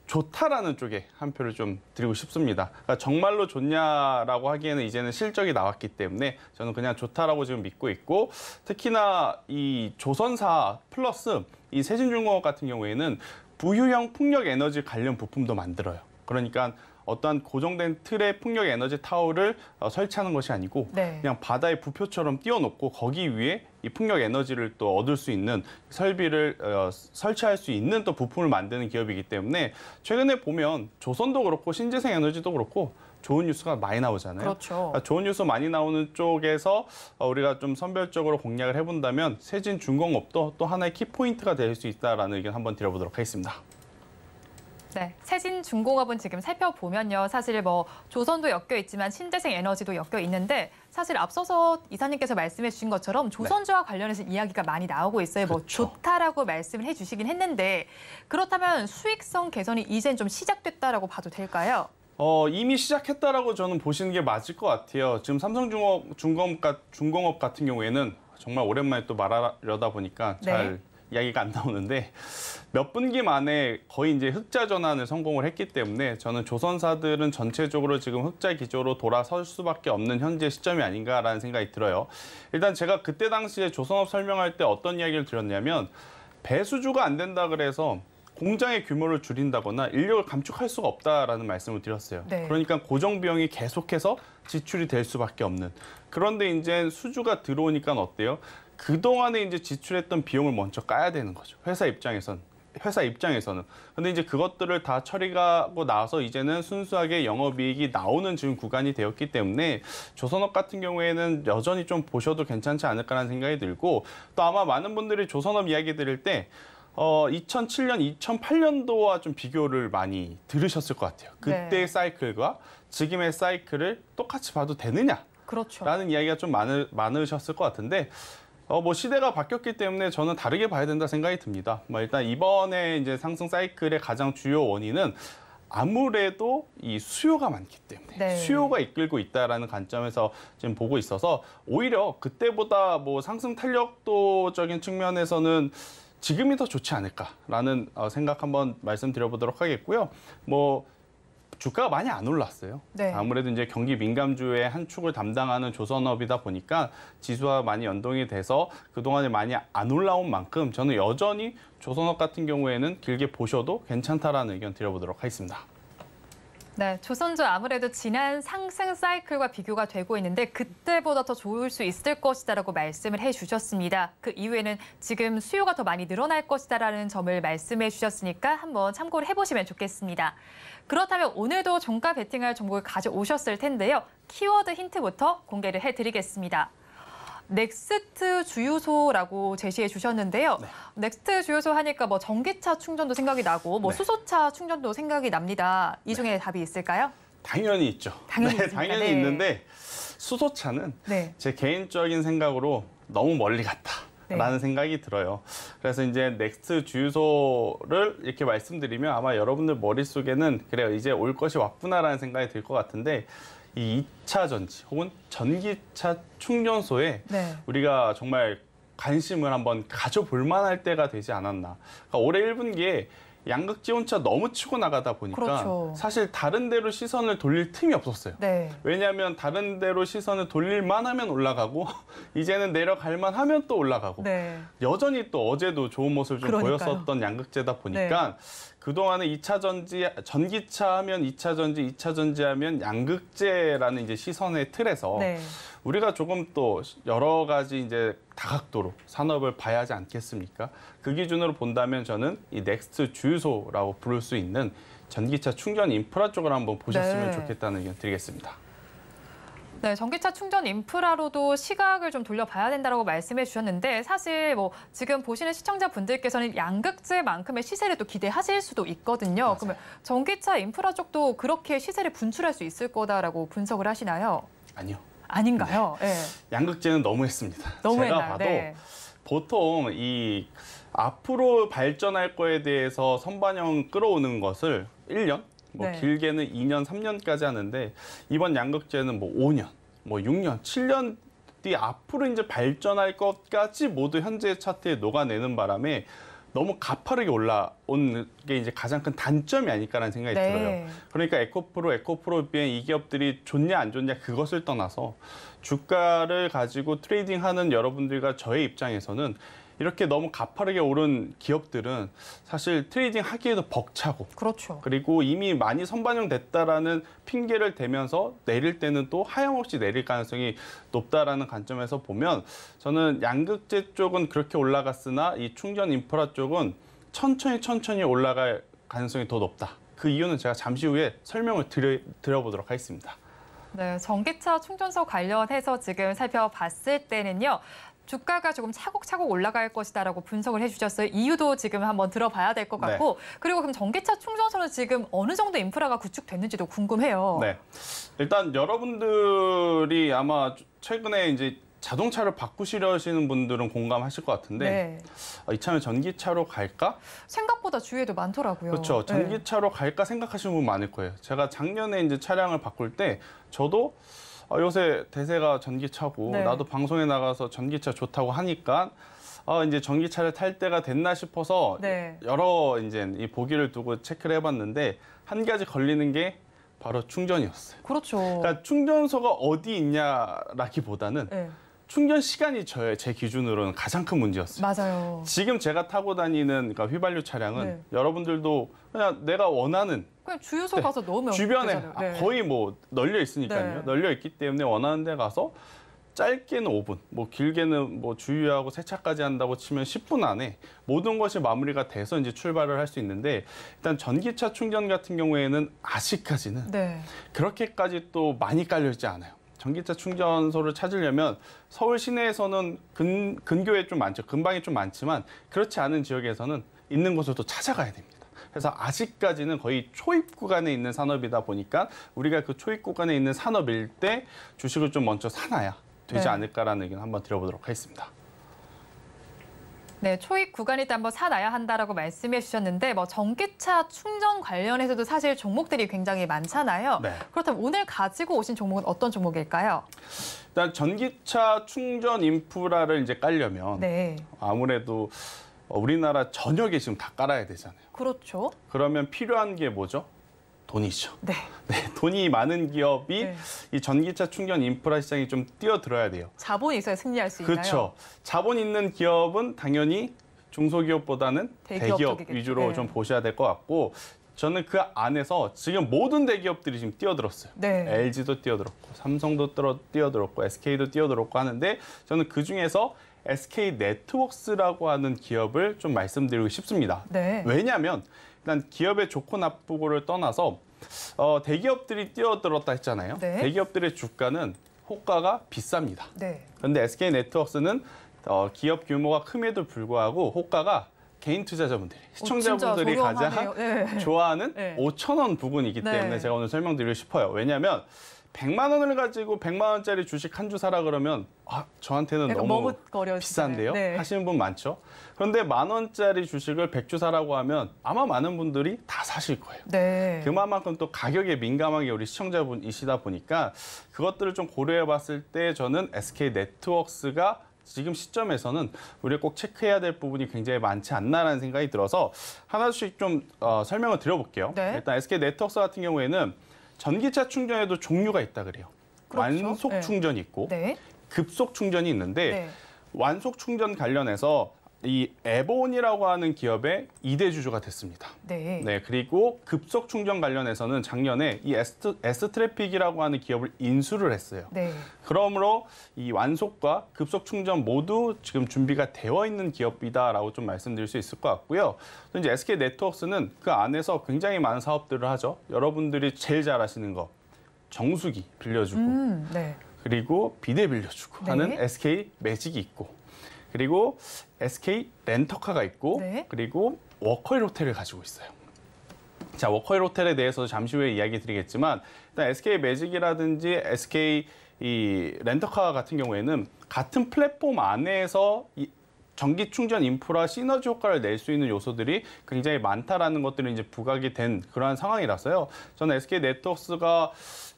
좋다라는 쪽에 한 표를 좀 드리고 싶습니다. 그러니까 정말로 좋냐라고 하기에는 이제는 실적이 나왔기 때문에 저는 그냥 좋다라고 지금 믿고 있고, 특히나 이 조선사 플러스 이 세진중공업 같은 경우에는 부유형 풍력 에너지 관련 부품도 만들어요. 그러니까 어떠한 고정된 틀의 풍력 에너지 타워를 설치하는 것이 아니고 네. 그냥 바다의 부표처럼 띄워놓고 거기 위에 이 풍력 에너지를 또 얻을 수 있는 설비를 설치할 수 있는 또 부품을 만드는 기업이기 때문에 최근에 보면 조선도 그렇고 신재생 에너지도 그렇고 좋은 뉴스가 많이 나오잖아요. 그렇죠. 그러니까 좋은 뉴스 많이 나오는 쪽에서 우리가 좀 선별적으로 공략을 해본다면 세진중공업도 또 하나의 키포인트가 될 수 있다라는 의견 한번 드려보도록 하겠습니다. 네, 세진중공업은 지금 살펴보면요. 사실 뭐 조선도 엮여 있지만 신재생 에너지도 엮여 있는데 사실 앞서서 이사님께서 말씀해 주신 것처럼 조선주와 관련해서 이야기가 많이 나오고 있어요. 뭐 그렇죠. 좋다라고 말씀을 해 주시긴 했는데 그렇다면 수익성 개선이 이젠 좀 시작됐다라고 봐도 될까요? 이미 시작했다라고 저는 보시는 게 맞을 것 같아요. 지금 삼성중공업 같은 경우에는 정말 오랜만에 또 말하려다 보니까 잘 네. 이야기가 안 나오는데 몇 분기 만에 거의 이제 흑자 전환을 성공을 했기 때문에 저는 조선사들은 전체적으로 지금 흑자 기조로 돌아설 수밖에 없는 현재 시점이 아닌가라는 생각이 들어요. 일단 제가 그때 당시에 조선업 설명할 때 어떤 이야기를 드렸냐면 배수주가 안 된다 그래서 공장의 규모를 줄인다거나 인력을 감축할 수가 없다라는 말씀을 드렸어요. 네. 그러니까 고정 비용이 계속해서 지출이 될 수밖에 없는. 그런데 이제 수주가 들어오니까 어때요? 그동안에 이제 지출했던 비용을 먼저 까야 되는 거죠. 회사 입장에서는. 근데 이제 그것들을 다 처리하고 나서 이제는 순수하게 영업이익이 나오는 지금 구간이 되었기 때문에 조선업 같은 경우에는 여전히 좀 보셔도 괜찮지 않을까라는 생각이 들고, 또 아마 많은 분들이 조선업 이야기 드릴 때 2007년, 2008년도와 좀 비교를 많이 들으셨을 것 같아요. 그때의 네. 사이클과 지금의 사이클을 똑같이 봐도 되느냐? 그렇죠. 라는 이야기가 좀 많으셨을 것 같은데, 뭐 시대가 바뀌었기 때문에 저는 다르게 봐야 된다 생각이 듭니다. 일단 이번에 이제 상승 사이클의 가장 주요 원인은 아무래도 이 수요가 많기 때문에 네. 수요가 이끌고 있다라는 관점에서 지금 보고 있어서 오히려 그때보다 뭐 상승 탄력도적인 측면에서는 지금이 더 좋지 않을까라는 생각 한번 말씀드려보도록 하겠고요. 뭐 주가가 많이 안 올랐어요. 네. 아무래도 이제 경기 민감주의 한 축을 담당하는 조선업이다 보니까 지수와 많이 연동이 돼서 그동안에 많이 안 올라온 만큼 저는 여전히 조선업 같은 경우에는 길게 보셔도 괜찮다라는 의견 드려보도록 하겠습니다. 네, 조선주 아무래도 지난 상승 사이클과 비교가 되고 있는데 그때보다 더 좋을 수 있을 것이다라고 말씀을 해주셨습니다. 그 이후에는 지금 수요가 더 많이 늘어날 것이다라는 점을 말씀해 주셨으니까 한번 참고를 해보시면 좋겠습니다. 그렇다면 오늘도 종가 베팅할 종목을 가져오셨을 텐데요. 키워드 힌트부터 공개를 해드리겠습니다. 넥스트 주유소라고 제시해 주셨는데요. 네. 넥스트 주유소 하니까 뭐 전기차 충전도 생각이 나고 뭐 네. 수소차 충전도 생각이 납니다. 이 중에 답이 있을까요? 당연히 있죠. 당연히 네, 있습니다. 당연히 네. 있는데 수소차는 네. 제 개인적인 생각으로 너무 멀리 갔다라는 네. 생각이 들어요. 그래서 이제 넥스트 주유소를 이렇게 말씀드리면 아마 여러분들 머릿속에는 그래요, 이제 올 것이 왔구나라는 생각이 들 것 같은데, 이 2차 전지 혹은 전기차 충전소에 네. 우리가 정말 관심을 한번 가져볼 만할 때가 되지 않았나. 그러니까 올해 1분기에 양극 지원차 너무 치고 나가다 보니까 그렇죠. 사실 다른 데로 시선을 돌릴 틈이 없었어요. 네. 왜냐하면 다른 데로 시선을 돌릴만 하면 올라가고 이제는 내려갈만 하면 또 올라가고 네. 여전히 또 어제도 좋은 모습을 좀 그러니까요. 보였었던 양극재다 보니까 그동안에 2차 전지, 전기차 하면 2차 전지, 2차 전지 하면 양극재라는 이제 시선의 틀에서 네. 우리가 조금 또 여러 가지 이제 다각도로 산업을 봐야 하지 않겠습니까? 그 기준으로 본다면 저는 이 넥스트 주유소라고 부를 수 있는 전기차 충전 인프라 쪽을 한번 보셨으면 네. 좋겠다는 의견 드리겠습니다. 네, 전기차 충전 인프라로도 시각을 좀 돌려봐야 된다고 말씀해 주셨는데 사실 뭐 지금 보시는 시청자분들께서는 양극재만큼의 시세를 또 기대하실 수도 있거든요. 맞아요. 그러면 전기차 인프라 쪽도 그렇게 시세를 분출할 수 있을 거다라고 분석을 하시나요? 아니요. 아닌가요? 네. 양극재는 너무했습니다. 너무했나요? 제가 봐도 네. 보통 이 앞으로 발전할 거에 대해서 선반영 끌어오는 것을 1년, 뭐 네. 길게는 2년, 3년까지 하는데 이번 양극재는 뭐 5년, 뭐 6년, 7년 뒤 앞으로 이제 발전할 것까지 모두 현재 차트에 녹아내는 바람에 너무 가파르게 올라온 게 이제 가장 큰 단점이 아닐까라는 생각이 네. 들어요. 그러니까 에코프로비엔 이 기업들이 좋냐 안 좋냐 그것을 떠나서 주가를 가지고 트레이딩하는 여러분들과 저의 입장에서는 이렇게 너무 가파르게 오른 기업들은 사실 트레이딩 하기에도 벅차고 그렇죠. 그리고 이미 많이 선반영됐다라는 핑계를 대면서 내릴 때는 또 하염없이 내릴 가능성이 높다라는 관점에서 보면 저는 양극재 쪽은 그렇게 올라갔으나 이 충전 인프라 쪽은 천천히 올라갈 가능성이 더 높다. 그 이유는 제가 잠시 후에 설명을 드려보도록 하겠습니다. 네, 전기차 충전소 관련해서 지금 살펴봤을 때는요. 주가가 조금 차곡차곡 올라갈 것이다라고 분석을 해주셨어요. 이유도 지금 한번 들어봐야 될 것 같고 그리고 그럼 전기차 충전소는 지금 어느 정도 인프라가 구축됐는지도 궁금해요. 네, 일단 여러분들이 아마 최근에 이제 자동차를 바꾸시려시는 분들은 공감하실 것 같은데 이참에 전기차로 갈까? 생각보다 주위에도 많더라고요. 그렇죠. 전기차로 갈까 생각하시는 분 많을 거예요. 제가 작년에 이제 차량을 바꿀 때 저도 요새 대세가 전기차고 나도 방송에 나가서 전기차 좋다고 하니까 이제 전기차를 탈 때가 됐나 싶어서 여러 이제 이 보기를 두고 체크를 해봤는데 한 가지 걸리는 게 바로 충전이었어요. 그렇죠. 그러니까 충전소가 어디 있냐라기보다는 충전 시간이 제 기준으로는 가장 큰 문제였어요. 맞아요. 지금 제가 타고 다니는 그러니까 휘발유 차량은 여러분들도 그냥 내가 원하는 그냥 주유소 가서 넣으면 주변에 되잖아요. 거의 뭐 널려 있으니까요. 널려 있기 때문에 원하는 데 가서 짧게는 5분, 뭐 길게는 뭐 주유하고 세차까지 한다고 치면 10분 안에 모든 것이 마무리가 돼서 이제 출발을 할 수 있는데 일단 전기차 충전 같은 경우에는 아직까지는 그렇게까지 또 많이 깔려 있지 않아요. 전기차 충전소를 찾으려면 서울 시내에서는 근교에 좀 많죠. 근방에 좀 많지만 그렇지 않은 지역에서는 있는 곳을 또 찾아가야 됩니다. 그래서 아직까지는 거의 초입 구간에 있는 산업이다 보니까 우리가 그 초입 구간에 있는 산업일 때 주식을 좀 먼저 사놔야 되지 않을까라는 의견 한번 드려보도록 하겠습니다. 네, 초입 구간일 때 한번 사놔야 한다라고 말씀해 주셨는데 뭐 전기차 충전 관련해서도 사실 종목들이 굉장히 많잖아요. 그렇다면 오늘 가지고 오신 종목은 어떤 종목일까요? 일단 전기차 충전 인프라를 이제 깔려면 아무래도 우리나라 전역에 지금 다 깔아야 되잖아요. 그렇죠. 그러면 필요한 게 뭐죠? 돈이죠. 돈이 많은 기업이 이 전기차 충전 인프라 시장에 좀 뛰어들어야 돼요. 자본이 있어야 승리할 수 있나요? 그렇죠. 자본 있는 기업은 당연히 중소기업보다는 대기업 위주로 좀 보셔야 될 것 같고 저는 그 안에서 지금 모든 대기업들이 지금 뛰어들었어요. LG도 뛰어들었고 삼성도 뛰어들었고 SK도 뛰어들었고 하는데 저는 그중에서 SK네트워크스라고 하는 기업을 좀 말씀드리고 싶습니다. 왜냐하면 일단 기업의 좋고 나쁘고를 떠나서 대기업들이 뛰어들었다 했잖아요. 대기업들의 주가는 호가가 비쌉니다. 그런데 SK네트워크스는 기업 규모가 큼에도 불구하고 호가가 개인 투자자분들이, 시청자분들이 가장 좋아하는 5,000원 부근이기 때문에 제가 오늘 설명드리고 싶어요. 왜냐하면 100만 원을 가지고 100만 원짜리 주식 한 주 사라 그러면 저한테는 너무 비싼데요? 하시는 분 많죠. 그런데 10,000 원짜리 주식을 100주 사라고 하면 아마 많은 분들이 다 사실 거예요. 그만큼 또 가격에 민감하게 우리 시청자분이시다 보니까 그것들을 좀 고려해 봤을 때 저는 SK네트워크스가 지금 시점에서는 우리가 꼭 체크해야 될 부분이 굉장히 많지 않나라는 생각이 들어서 하나씩 좀 설명을 드려볼게요. 일단 SK네트워크스 같은 경우에는 전기차 충전에도 종류가 있다 그래요. 완속 충전이 있고 급속 충전이 있는데 완속 충전 관련해서 이 에본이라고 하는 기업의 2대 주주가 됐습니다. 네. 네, 그리고 급속 충전 관련해서는 작년에 이 S트래픽이라고 하는 기업을 인수를 했어요. 네. 그러므로 이 완속과 급속 충전 모두 지금 준비가 되어 있는 기업이다라고 좀 말씀드릴 수 있을 것 같고요. 또 이제 SK 네트워크스는 그 안에서 굉장히 많은 사업들을 하죠. 여러분들이 제일 잘 아시는 거 정수기 빌려주고 네. 그리고 비대 빌려주고 네. 하는 SK 매직이 있고 그리고 SK 렌터카가 있고 네. 그리고 워커힐 호텔을 가지고 있어요. 자, 워커힐 호텔에 대해서 잠시 후에 이야기 드리겠지만 일단 SK 매직이라든지 SK 이 렌터카 같은 경우에는 같은 플랫폼 안에서 이 전기 충전 인프라 시너지 효과를 낼 수 있는 요소들이 굉장히 많다라는 것들이 이제 부각이 된 그러한 상황이라서요. 저는 SK 네트워크스가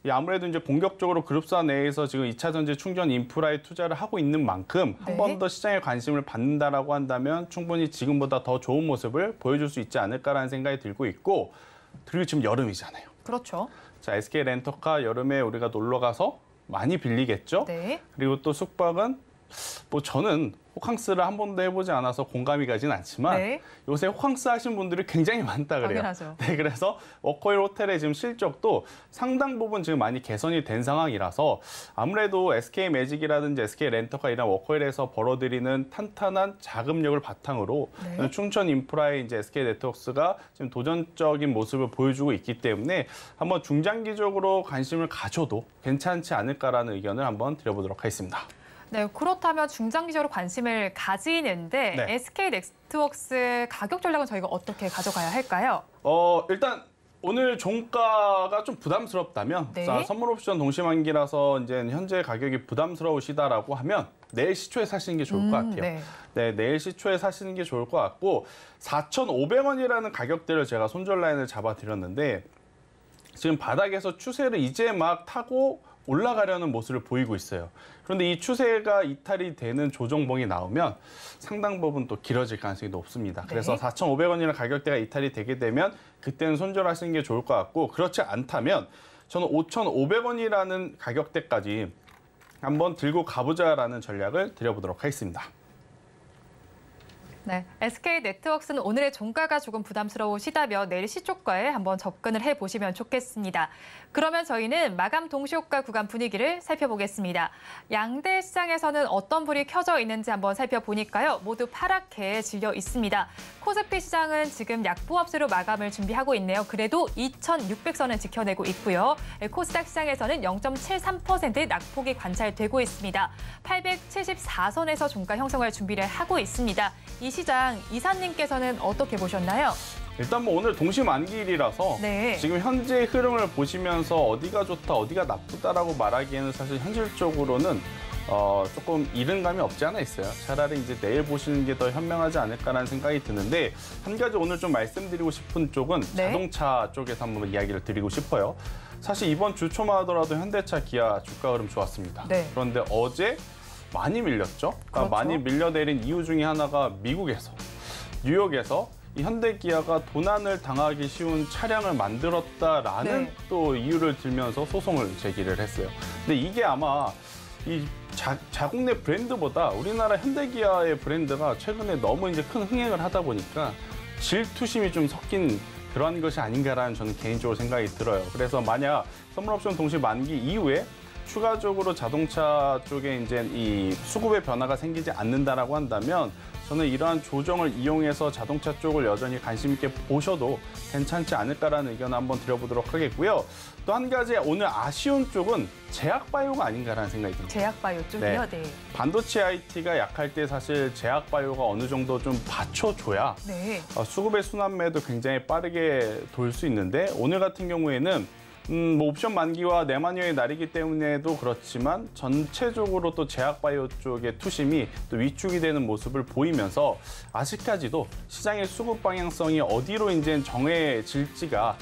아무래도 이제 본격적으로 그룹사 내에서 지금 2차 전지 충전 인프라에 투자를 하고 있는 만큼 한 번 더 시장의 관심을 받는다라고 한다면 충분히 지금보다 더 좋은 모습을 보여줄 수 있지 않을까라는 생각이 들고 있고 그리고 지금 여름이잖아요. 그렇죠. 자, SK 렌터카 여름에 우리가 놀러 가서 많이 빌리겠죠. 네. 그리고 또 숙박은 뭐 저는 호캉스를 한 번도 해보지 않아서 공감이 가진 않지만 네. 요새 호캉스 하신 분들이 굉장히 많다 그래요. 당연하죠. 네, 그래서 워커힐 호텔의 지금 실적도 상당 부분 지금 많이 개선이 된 상황이라서 아무래도 SK 매직이라든지 SK 렌터카 이런 워커힐에서 벌어들이는 탄탄한 자금력을 바탕으로 네. 충전 인프라에 이제 SK 네트워크스가 지금 도전적인 모습을 보여주고 있기 때문에 한번 중장기적으로 관심을 가져도 괜찮지 않을까라는 의견을 한번 드려보도록 하겠습니다. 네, 그렇다면 중장기적으로 관심을 가지는데 네. SK 네트워크스 가격 전략은 저희가 어떻게 가져가야 할까요? 일단 오늘 종가가 좀 부담스럽다면 네. 자, 선물 옵션 동시만기라서 이제 현재 가격이 부담스러우시다라고 하면 내일 시초에 사시는 게 좋을 것 같아요. 네. 네, 내일 시초에 사시는 게 좋을 것 같고 4,500원이라는 가격대를 제가 손절 라인을 잡아드렸는데 지금 바닥에서 추세를 이제 막 타고 올라가려는 모습을 보이고 있어요. 그런데 이 추세가 이탈이 되는 조정봉이 나오면 상당 부분 또 길어질 가능성이 높습니다. 그래서 4,500원이라는 가격대가 이탈이 되게 되면 그때는 손절하시는 게 좋을 것 같고 그렇지 않다면 저는 5,500원이라는 가격대까지 한번 들고 가보자라는 전략을 드려보도록 하겠습니다. 네, SK 네트워크스는 오늘의 종가가 조금 부담스러우시다면 내일 시초가에 한번 접근을 해보시면 좋겠습니다. 그러면 저희는 마감 동시효과 구간 분위기를 살펴보겠습니다. 양대 시장에서는 어떤 불이 켜져 있는지 한번 살펴보니까요. 모두 파랗게 질려 있습니다. 코스피 시장은 지금 약보합세로 마감을 준비하고 있네요. 그래도 2,600선은 지켜내고 있고요. 코스닥 시장에서는 0.73%의 낙폭이 관찰되고 있습니다. 874선에서 종가 형성할 준비를 하고 있습니다. 이 시장 이사님께서는 어떻게 보셨나요? 일단 뭐 오늘 동시만기일이라서 네. 지금 현재 흐름을 보시면서 어디가 좋다, 어디가 나쁘다라고 말하기에는 사실 현실적으로는 조금 이른 감이 없지 않아 있어요. 차라리 이제 내일 보시는 게 더 현명하지 않을까라는 생각이 드는데 한 가지 오늘 좀 말씀드리고 싶은 쪽은 네. 자동차 쪽에서 한번 이야기를 드리고 싶어요. 사실 이번 주 초만 하더라도 현대차, 기아 주가 흐름 좋았습니다. 네. 그런데 어제 많이 밀렸죠. 그러니까 그렇죠. 많이 밀려내린 이유 중에 하나가 미국에서, 뉴욕에서 이 현대 기아가 도난을 당하기 쉬운 차량을 만들었다라는 네. 또 이유를 들면서 소송을 제기를 했어요. 근데 이게 아마 이 자국 내 브랜드보다 우리나라 현대 기아의 브랜드가 최근에 너무 이제 큰 흥행을 하다 보니까 질투심이 좀 섞인 그런 것이 아닌가라는 저는 개인적으로 생각이 들어요. 그래서 만약 선물 옵션 동시 만기 이후에 추가적으로 자동차 쪽에 이제 이 수급의 변화가 생기지 않는다라고 한다면 저는 이러한 조정을 이용해서 자동차 쪽을 여전히 관심 있게 보셔도 괜찮지 않을까라는 의견을 한번 드려보도록 하겠고요. 또 한 가지 오늘 아쉬운 쪽은 제약바이오가 아닌가라는 생각이 듭니다. 제약바이오 쪽이요? 네. 반도체 IT가 약할 때 사실 제약바이오가 어느 정도 좀 받쳐줘야 네. 수급의 순환매도 굉장히 빠르게 돌 수 있는데 오늘 같은 경우에는 뭐 옵션 만기와 내만여의 날이기 때문에도 그렇지만 전체적으로 또 제약바이오 쪽의 투심이 또 위축이 되는 모습을 보이면서 아직까지도 시장의 수급 방향성이 어디로 이제 정해질지가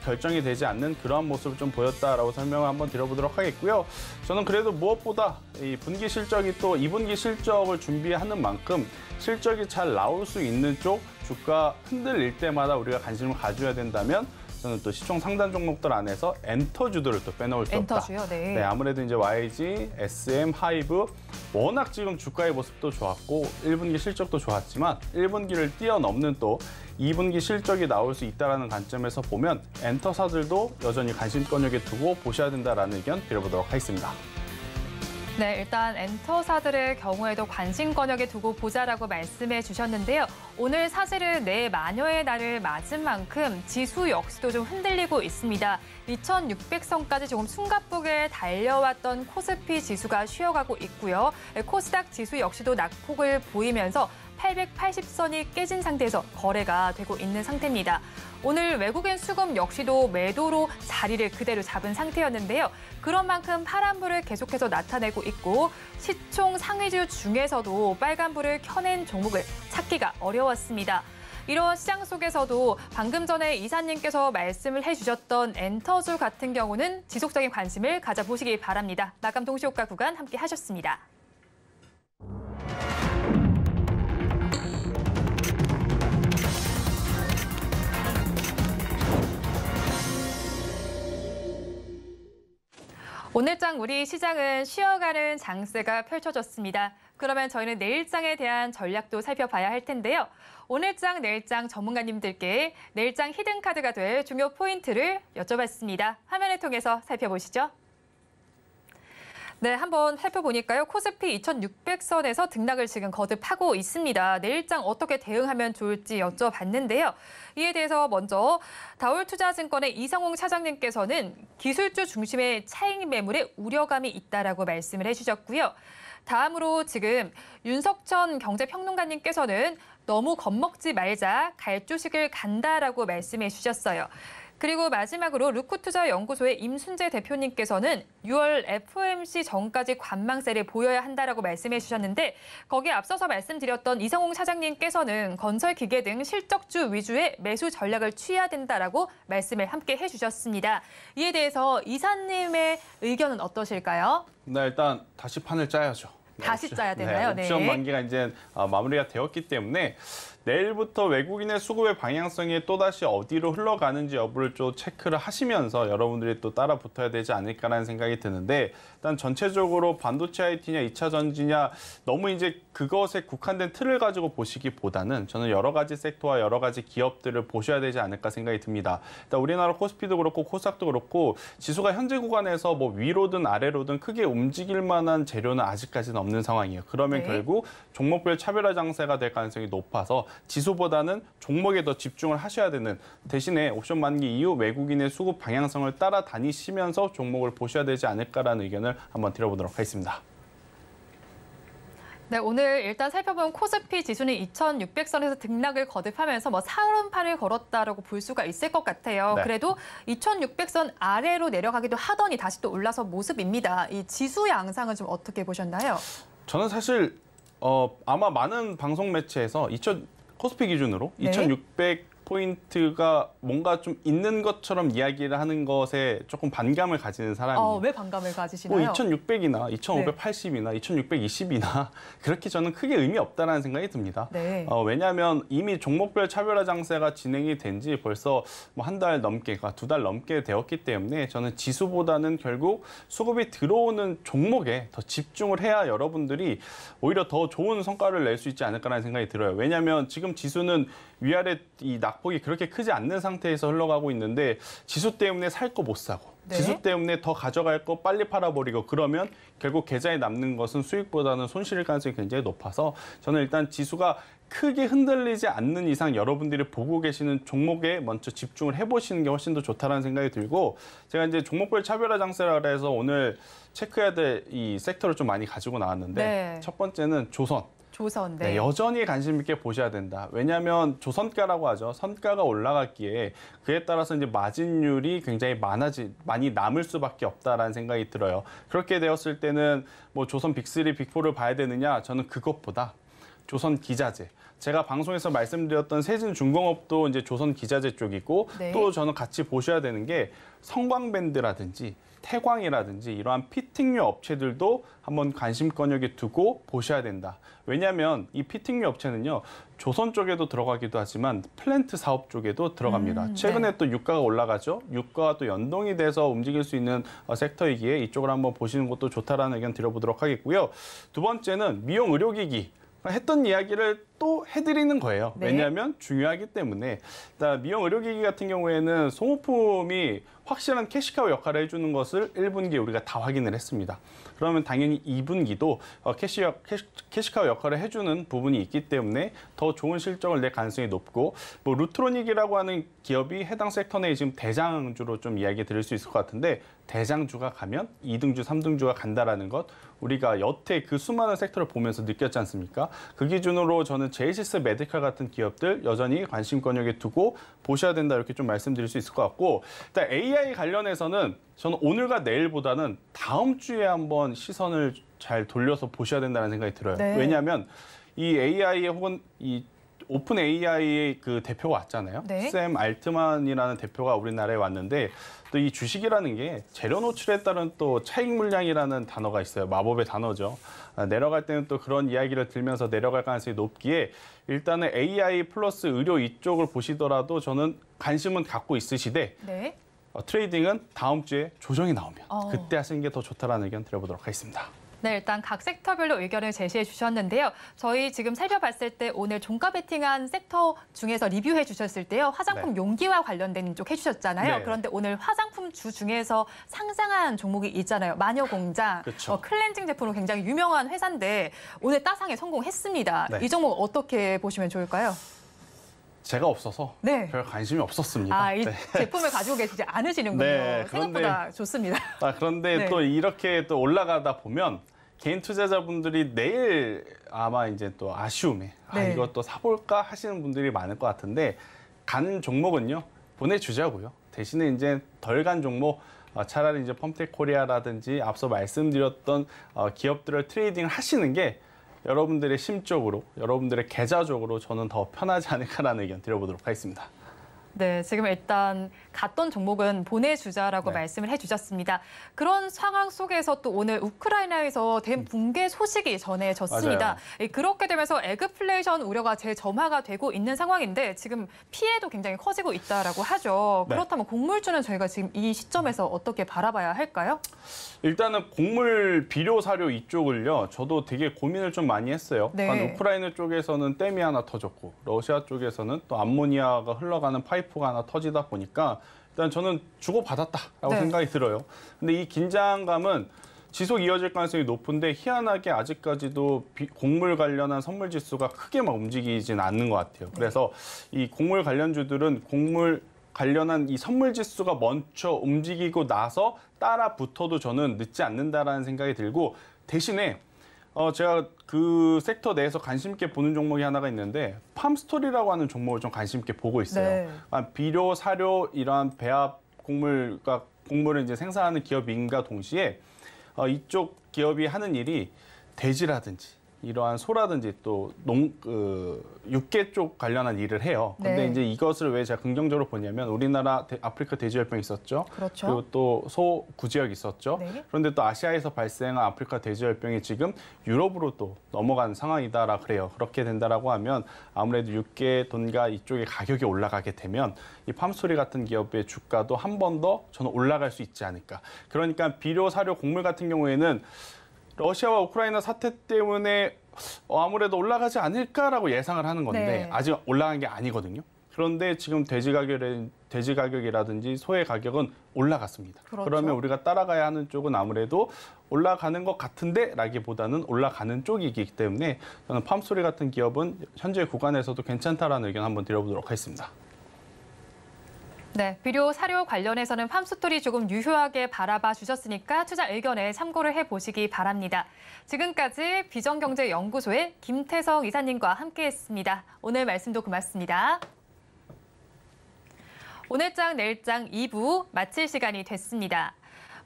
결정이 되지 않는 그러한 모습을 좀 보였다라고 설명을 한번 드려보도록 하겠고요. 저는 그래도 무엇보다 이 분기 실적이 또 2분기 실적을 준비하는 만큼 실적이 잘 나올 수 있는 쪽 주가 흔들릴 때마다 우리가 관심을 가져야 된다면 저는 또 시총 상단 종목들 안에서 엔터주들을 또 빼놓을 수 없다. 엔터주요? 네. 네, 아무래도 이제 YG, SM, 하이브 워낙 지금 주가의 모습도 좋았고 1분기 실적도 좋았지만 1분기를 뛰어넘는 또 2분기 실적이 나올 수 있다는 관점에서 보면 엔터사들도 여전히 관심권역에 두고 보셔야 된다라는 의견 드려보도록 하겠습니다. 네, 일단 엔터사들의 경우에도 관심권역에 두고 보자라고 말씀해 주셨는데요. 오늘 사실은 내마녀의 날을 맞은 만큼 지수 역시도 좀 흔들리고 있습니다. 2600선까지 조금 숨가쁘게 달려왔던 코스피 지수가 쉬어가고 있고요. 코스닥 지수 역시도 낙폭을 보이면서 880선이 깨진 상태에서 거래가 되고 있는 상태입니다. 오늘 외국인 수급 역시도 매도로 자리를 그대로 잡은 상태였는데요. 그런 만큼 파란불을 계속해서 나타내고 있고 시총 상위주 중에서도 빨간불을 켜낸 종목을 찾기가 어려웠습니다. 이런 시장 속에서도 방금 전에 이사님께서 말씀을 해주셨던 엔터주 같은 경우는 지속적인 관심을 가져보시기 바랍니다. 마감 동시효과 구간 함께 하셨습니다. 오늘장 우리 시장은 쉬어가는 장세가 펼쳐졌습니다. 그러면 저희는 내일장에 대한 전략도 살펴봐야 할 텐데요. 오늘장, 내일장 전문가님들께 내일장 히든카드가 될 중요 포인트를 여쭤봤습니다. 화면을 통해서 살펴보시죠. 네, 한번 살펴보니까요. 코스피 2600선에서 등락을 지금 거듭하고 있습니다. 내일장 어떻게 대응하면 좋을지 여쭤봤는데요. 이에 대해서 먼저 다올투자증권의 이성홍 차장님께서는 기술주 중심의 차익 매물에 우려감이 있다라고 말씀을 해주셨고요. 다음으로 지금 윤석천 경제평론가님께서는 너무 겁먹지 말자, 갈주식을 간다라고 말씀해 주셨어요. 그리고 마지막으로 루크투자연구소의 임순재 대표님께서는 6월 FOMC 전까지 관망세를 보여야 한다라고 말씀해 주셨는데 거기에 앞서서 말씀드렸던 이성홍 차장님께서는 건설기계 등 실적주 위주의 매수 전략을 취해야 된다라고 말씀을 함께 해주셨습니다. 이에 대해서 이사님의 의견은 어떠실까요? 네, 일단 다시 판을 짜야죠. 다시 짜야 되나요? 네, 옵션 네. 만기가 이제 마무리가 되었기 때문에 내일부터 외국인의 수급의 방향성이 또다시 어디로 흘러가는지 여부를 좀 체크를 하시면서 여러분들이 또 따라 붙어야 되지 않을까라는 생각이 드는데 일단 전체적으로 반도체 IT냐 2차 전지냐 너무 이제 그것에 국한된 틀을 가지고 보시기보다는 저는 여러 가지 섹터와 여러 가지 기업들을 보셔야 되지 않을까 생각이 듭니다. 일단 우리나라 코스피도 그렇고 코스닥도 그렇고 지수가 현재 구간에서 뭐 위로든 아래로든 크게 움직일 만한 재료는 아직까지는 없는 상황이에요. 그러면 네. 결국 종목별 차별화 장세가 될 가능성이 높아서 지수보다는 종목에 더 집중을 하셔야 되는 대신에 옵션 만기 이후 외국인의 수급 방향성을 따라다니시면서 종목을 보셔야 되지 않을까라는 의견을 한번 드려보도록 하겠습니다. 네, 오늘 일단 살펴본 코스피 지수는 2600선에서 등락을 거듭하면서 뭐 살원판을 걸었다라고 볼 수가 있을 것 같아요. 네. 그래도 2600선 아래로 내려가기도 하더니 다시 또 올라서 모습입니다. 이 지수 양상은 좀 어떻게 보셨나요? 저는 사실 아마 많은 방송 매체에서 코스피 기준으로 네. 2600포인트가 뭔가 좀 있는 것처럼 이야기를 하는 것에 조금 반감을 가지는 사람이에요. 왜 반감을 뭐 가지시나요? 2600이나 2580이나 2620이나 그렇게 저는 크게 의미 없다는 생각이 듭니다. 네. 왜냐하면 이미 종목별 차별화 장세가 진행이 된 지 벌써 뭐 한 달 넘게, 2달 넘게 되었기 때문에 저는 지수보다는 결국 수급이 들어오는 종목에 더 집중을 해야 여러분들이 오히려 더 좋은 성과를 낼 수 있지 않을까라는 생각이 들어요. 왜냐하면 지금 지수는 위아래 이 낙폭이 그렇게 크지 않는 상태에서 흘러가고 있는데 지수 때문에 살 거 못 사고 네. 지수 때문에 더 가져갈 거 빨리 팔아버리고 그러면 결국 계좌에 남는 것은 수익보다는 손실일 가능성이 굉장히 높아서 저는 일단 지수가 크게 흔들리지 않는 이상 여러분들이 보고 계시는 종목에 먼저 집중을 해보시는 게 훨씬 더 좋다는 생각이 들고 제가 이제 종목별 차별화 장세라 그래서 오늘 체크해야 될 이 섹터를 좀 많이 가지고 나왔는데 네. 첫 번째는 조선. 조선. 네, 여전히 관심 있게 보셔야 된다. 왜냐하면 조선가라고 하죠. 선가가 올라갔기에 그에 따라서 이제 마진율이 굉장히 많이 남을 수밖에 없다라는 생각이 들어요. 그렇게 되었을 때는 뭐 조선 빅3, 빅4를 봐야 되느냐? 저는 그것보다 조선 기자재. 제가 방송에서 말씀드렸던 세진중공업도 이제 조선 기자재 쪽이고 네. 또 저는 같이 보셔야 되는 게 성광밴드라든지 태광이라든지 이러한 피팅류 업체들도 한번 관심권역에 두고 보셔야 된다. 왜냐하면 이 피팅류 업체는요, 조선 쪽에도 들어가기도 하지만 플랜트 사업 쪽에도 들어갑니다. 최근에 또 유가가 올라가죠. 유가와 또 연동이 돼서 움직일 수 있는 섹터이기에 이쪽을 한번 보시는 것도 좋다라는 의견 드려보도록 하겠고요. 두 번째는 미용 의료기기. 했던 이야기를 또 해드리는 거예요. 네. 왜냐하면 중요하기 때문에. 미용 의료기기 같은 경우에는 소모품이 확실한 캐시카우 역할을 해주는 것을 1분기에 우리가 다 확인을 했습니다. 그러면 당연히 2분기도 캐시카우 역할을 해주는 부분이 있기 때문에 더 좋은 실적을 낼 가능성이 높고, 뭐 루트로닉이라고 하는 기업이 해당 섹터 내에 지금 대장주로 좀 이야기 드릴 수 있을 것 같은데, 대장주가 가면 2등주, 3등주가 간다라는 것, 우리가 여태 그 수많은 섹터를 보면서 느꼈지 않습니까? 그 기준으로 저는 제이시스 메디컬 같은 기업들 여전히 관심권역에 두고 보셔야 된다, 이렇게 좀 말씀드릴 수 있을 것 같고, 일단 AI 관련해서는 저는 오늘과 내일보다는 다음 주에 한번 시선을 잘 돌려서 보셔야 된다는 생각이 들어요. 네. 왜냐하면 이 AI 혹은 이 오픈 AI의 그 대표가 왔잖아요. 네. 샘 알트만이라는 대표가 우리나라에 왔는데, 또 이 주식이라는 게 재료 노출에 따른 또 차익 물량이라는 단어가 있어요. 마법의 단어죠. 내려갈 때는 또 그런 이야기를 들면서 내려갈 가능성이 높기에, 일단은 AI 플러스 의료 이쪽을 보시더라도 저는 관심은 갖고 있으시되, 네. 트레이딩은 다음 주에 조정이 나오면 그때 하시는 게 더 좋다라는 의견 드려보도록 하겠습니다. 네, 일단 각 섹터별로 의견을 제시해 주셨는데요. 저희 지금 살펴봤을 때 오늘 종가 베팅한 섹터 중에서 리뷰해 주셨을 때요. 화장품 네. 용기와 관련된 쪽 해주셨잖아요. 네. 그런데 오늘 화장품 주 중에서 상장한 종목이 있잖아요. 마녀공장, 그쵸. 클렌징 제품으로 굉장히 유명한 회사인데 오늘 따상에 성공했습니다. 네. 이 종목 어떻게 보시면 좋을까요? 제가 없어서 네. 별 관심이 없었습니다. 이 네. 제품을 가지고 계시지 않으시는군요. 네, 생각보다 좋습니다. 그런데 네. 또 이렇게 또 올라가다 보면 개인 투자자분들이 내일 아마 이제 또 아쉬움에 네. 이것도 사볼까 하시는 분들이 많을 것 같은데, 간 종목은요 보내주자고요. 대신에 이제 덜 간 종목, 차라리 이제 펌텍코리아라든지 앞서 말씀드렸던 기업들을 트레이딩 하시는 게 여러분들의 심적으로, 여러분들의 계좌적으로 저는 더 편하지 않을까라는 의견 드려보도록 하겠습니다. 네, 지금 일단 갔던 종목은 보내주자라고 네. 말씀을 해주셨습니다. 그런 상황 속에서 또 오늘 우크라이나에서 대붕괴 소식이 전해졌습니다. 그렇게 되면서 에그플레이션 우려가 재점화가 되고 있는 상황인데 지금 피해도 굉장히 커지고 있다라고 하죠. 네. 그렇다면 곡물주는 저희가 지금 이 시점에서 어떻게 바라봐야 할까요? 일단은 곡물 비료 사료 이쪽을요, 저도 되게 고민을 좀 많이 했어요. 네. 우크라이나 쪽에서는 댐이 하나 터졌고, 러시아 쪽에서는 또 암모니아가 흘러가는 파이프가 하나 터지다 보니까 일단 저는 주고받았다라고 네. 생각이 들어요. 근데 이 긴장감은 지속 이어질 가능성이 높은데, 희한하게 아직까지도 곡물 관련한 선물 지수가 크게 막 움직이진 않는 것 같아요. 그래서 이 곡물 관련주들은 곡물 관련한 이 선물 지수가 먼저 움직이고 나서 따라 붙어도 저는 늦지 않는다라는 생각이 들고, 대신에 제가 그 섹터 내에서 관심 있게 보는 종목이 하나가 있는데, 팜스토리라고 하는 종목을 좀 관심 있게 보고 있어요. 네. 비료, 사료, 이러한 배합 곡물을 이제 생산하는 기업인과 동시에 이쪽 기업이 하는 일이 돼지라든지 이러한 소라든지 또 육계 쪽 관련한 일을 해요. 근데 네. 이제 이것을 왜 제가 긍정적으로 보냐면, 우리나라 아프리카 돼지열병 있었죠. 그렇죠. 그리고 또 소 구제역 있었죠. 네. 그런데 또 아시아에서 발생한 아프리카 돼지열병이 지금 유럽으로 또 넘어간 상황이다라 그래요. 그렇게 된다라고 하면 아무래도 육계 돈과 이쪽의 가격이 올라가게 되면 이 팜스토리 같은 기업의 주가도 한 번 더 저는 올라갈 수 있지 않을까. 그러니까 비료, 사료, 곡물 같은 경우에는 러시아와 우크라이나 사태 때문에 아무래도 올라가지 않을까라고 예상을 하는 건데, 네. 아직 올라간 게 아니거든요. 그런데 지금 돼지 가격이라든지 소의 가격은 올라갔습니다. 그렇죠. 그러면 우리가 따라가야 하는 쪽은 아무래도 올라가는 것 같은데 라기보다는 올라가는 쪽이기 때문에 저는 팜스토리 같은 기업은 현재 구간에서도 괜찮다라는 의견 한번 드려보도록 하겠습니다. 네, 비료, 사료 관련해서는 팜스토리 조금 유효하게 바라봐 주셨으니까 투자 의견에 참고를 해보시기 바랍니다. 지금까지 비전경제연구소의 김태성 이사님과 함께했습니다. 오늘 말씀도 고맙습니다. 오늘장 내일장 2부 마칠 시간이 됐습니다.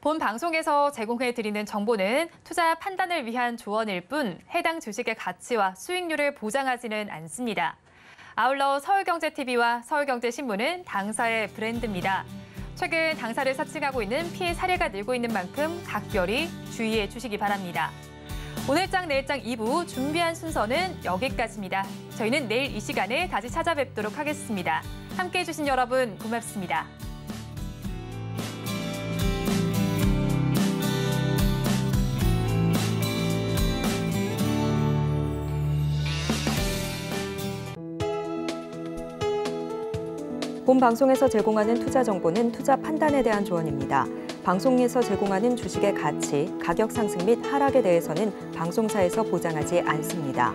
본 방송에서 제공해드리는 정보는 투자 판단을 위한 조언일 뿐 해당 주식의 가치와 수익률을 보장하지는 않습니다. 아울러 서울경제TV와 서울경제신문은 당사의 브랜드입니다. 최근 당사를 사칭하고 있는 피해 사례가 늘고 있는 만큼 각별히 주의해 주시기 바랍니다. 오늘장 내일장 2부 준비한 순서는 여기까지입니다. 저희는 내일 이 시간에 다시 찾아뵙도록 하겠습니다. 함께해 주신 여러분 고맙습니다. 본 방송에서 제공하는 투자 정보는 투자 판단에 대한 조언입니다. 방송에서 제공하는 주식의 가치, 가격 상승 및 하락에 대해서는 방송사에서 보장하지 않습니다.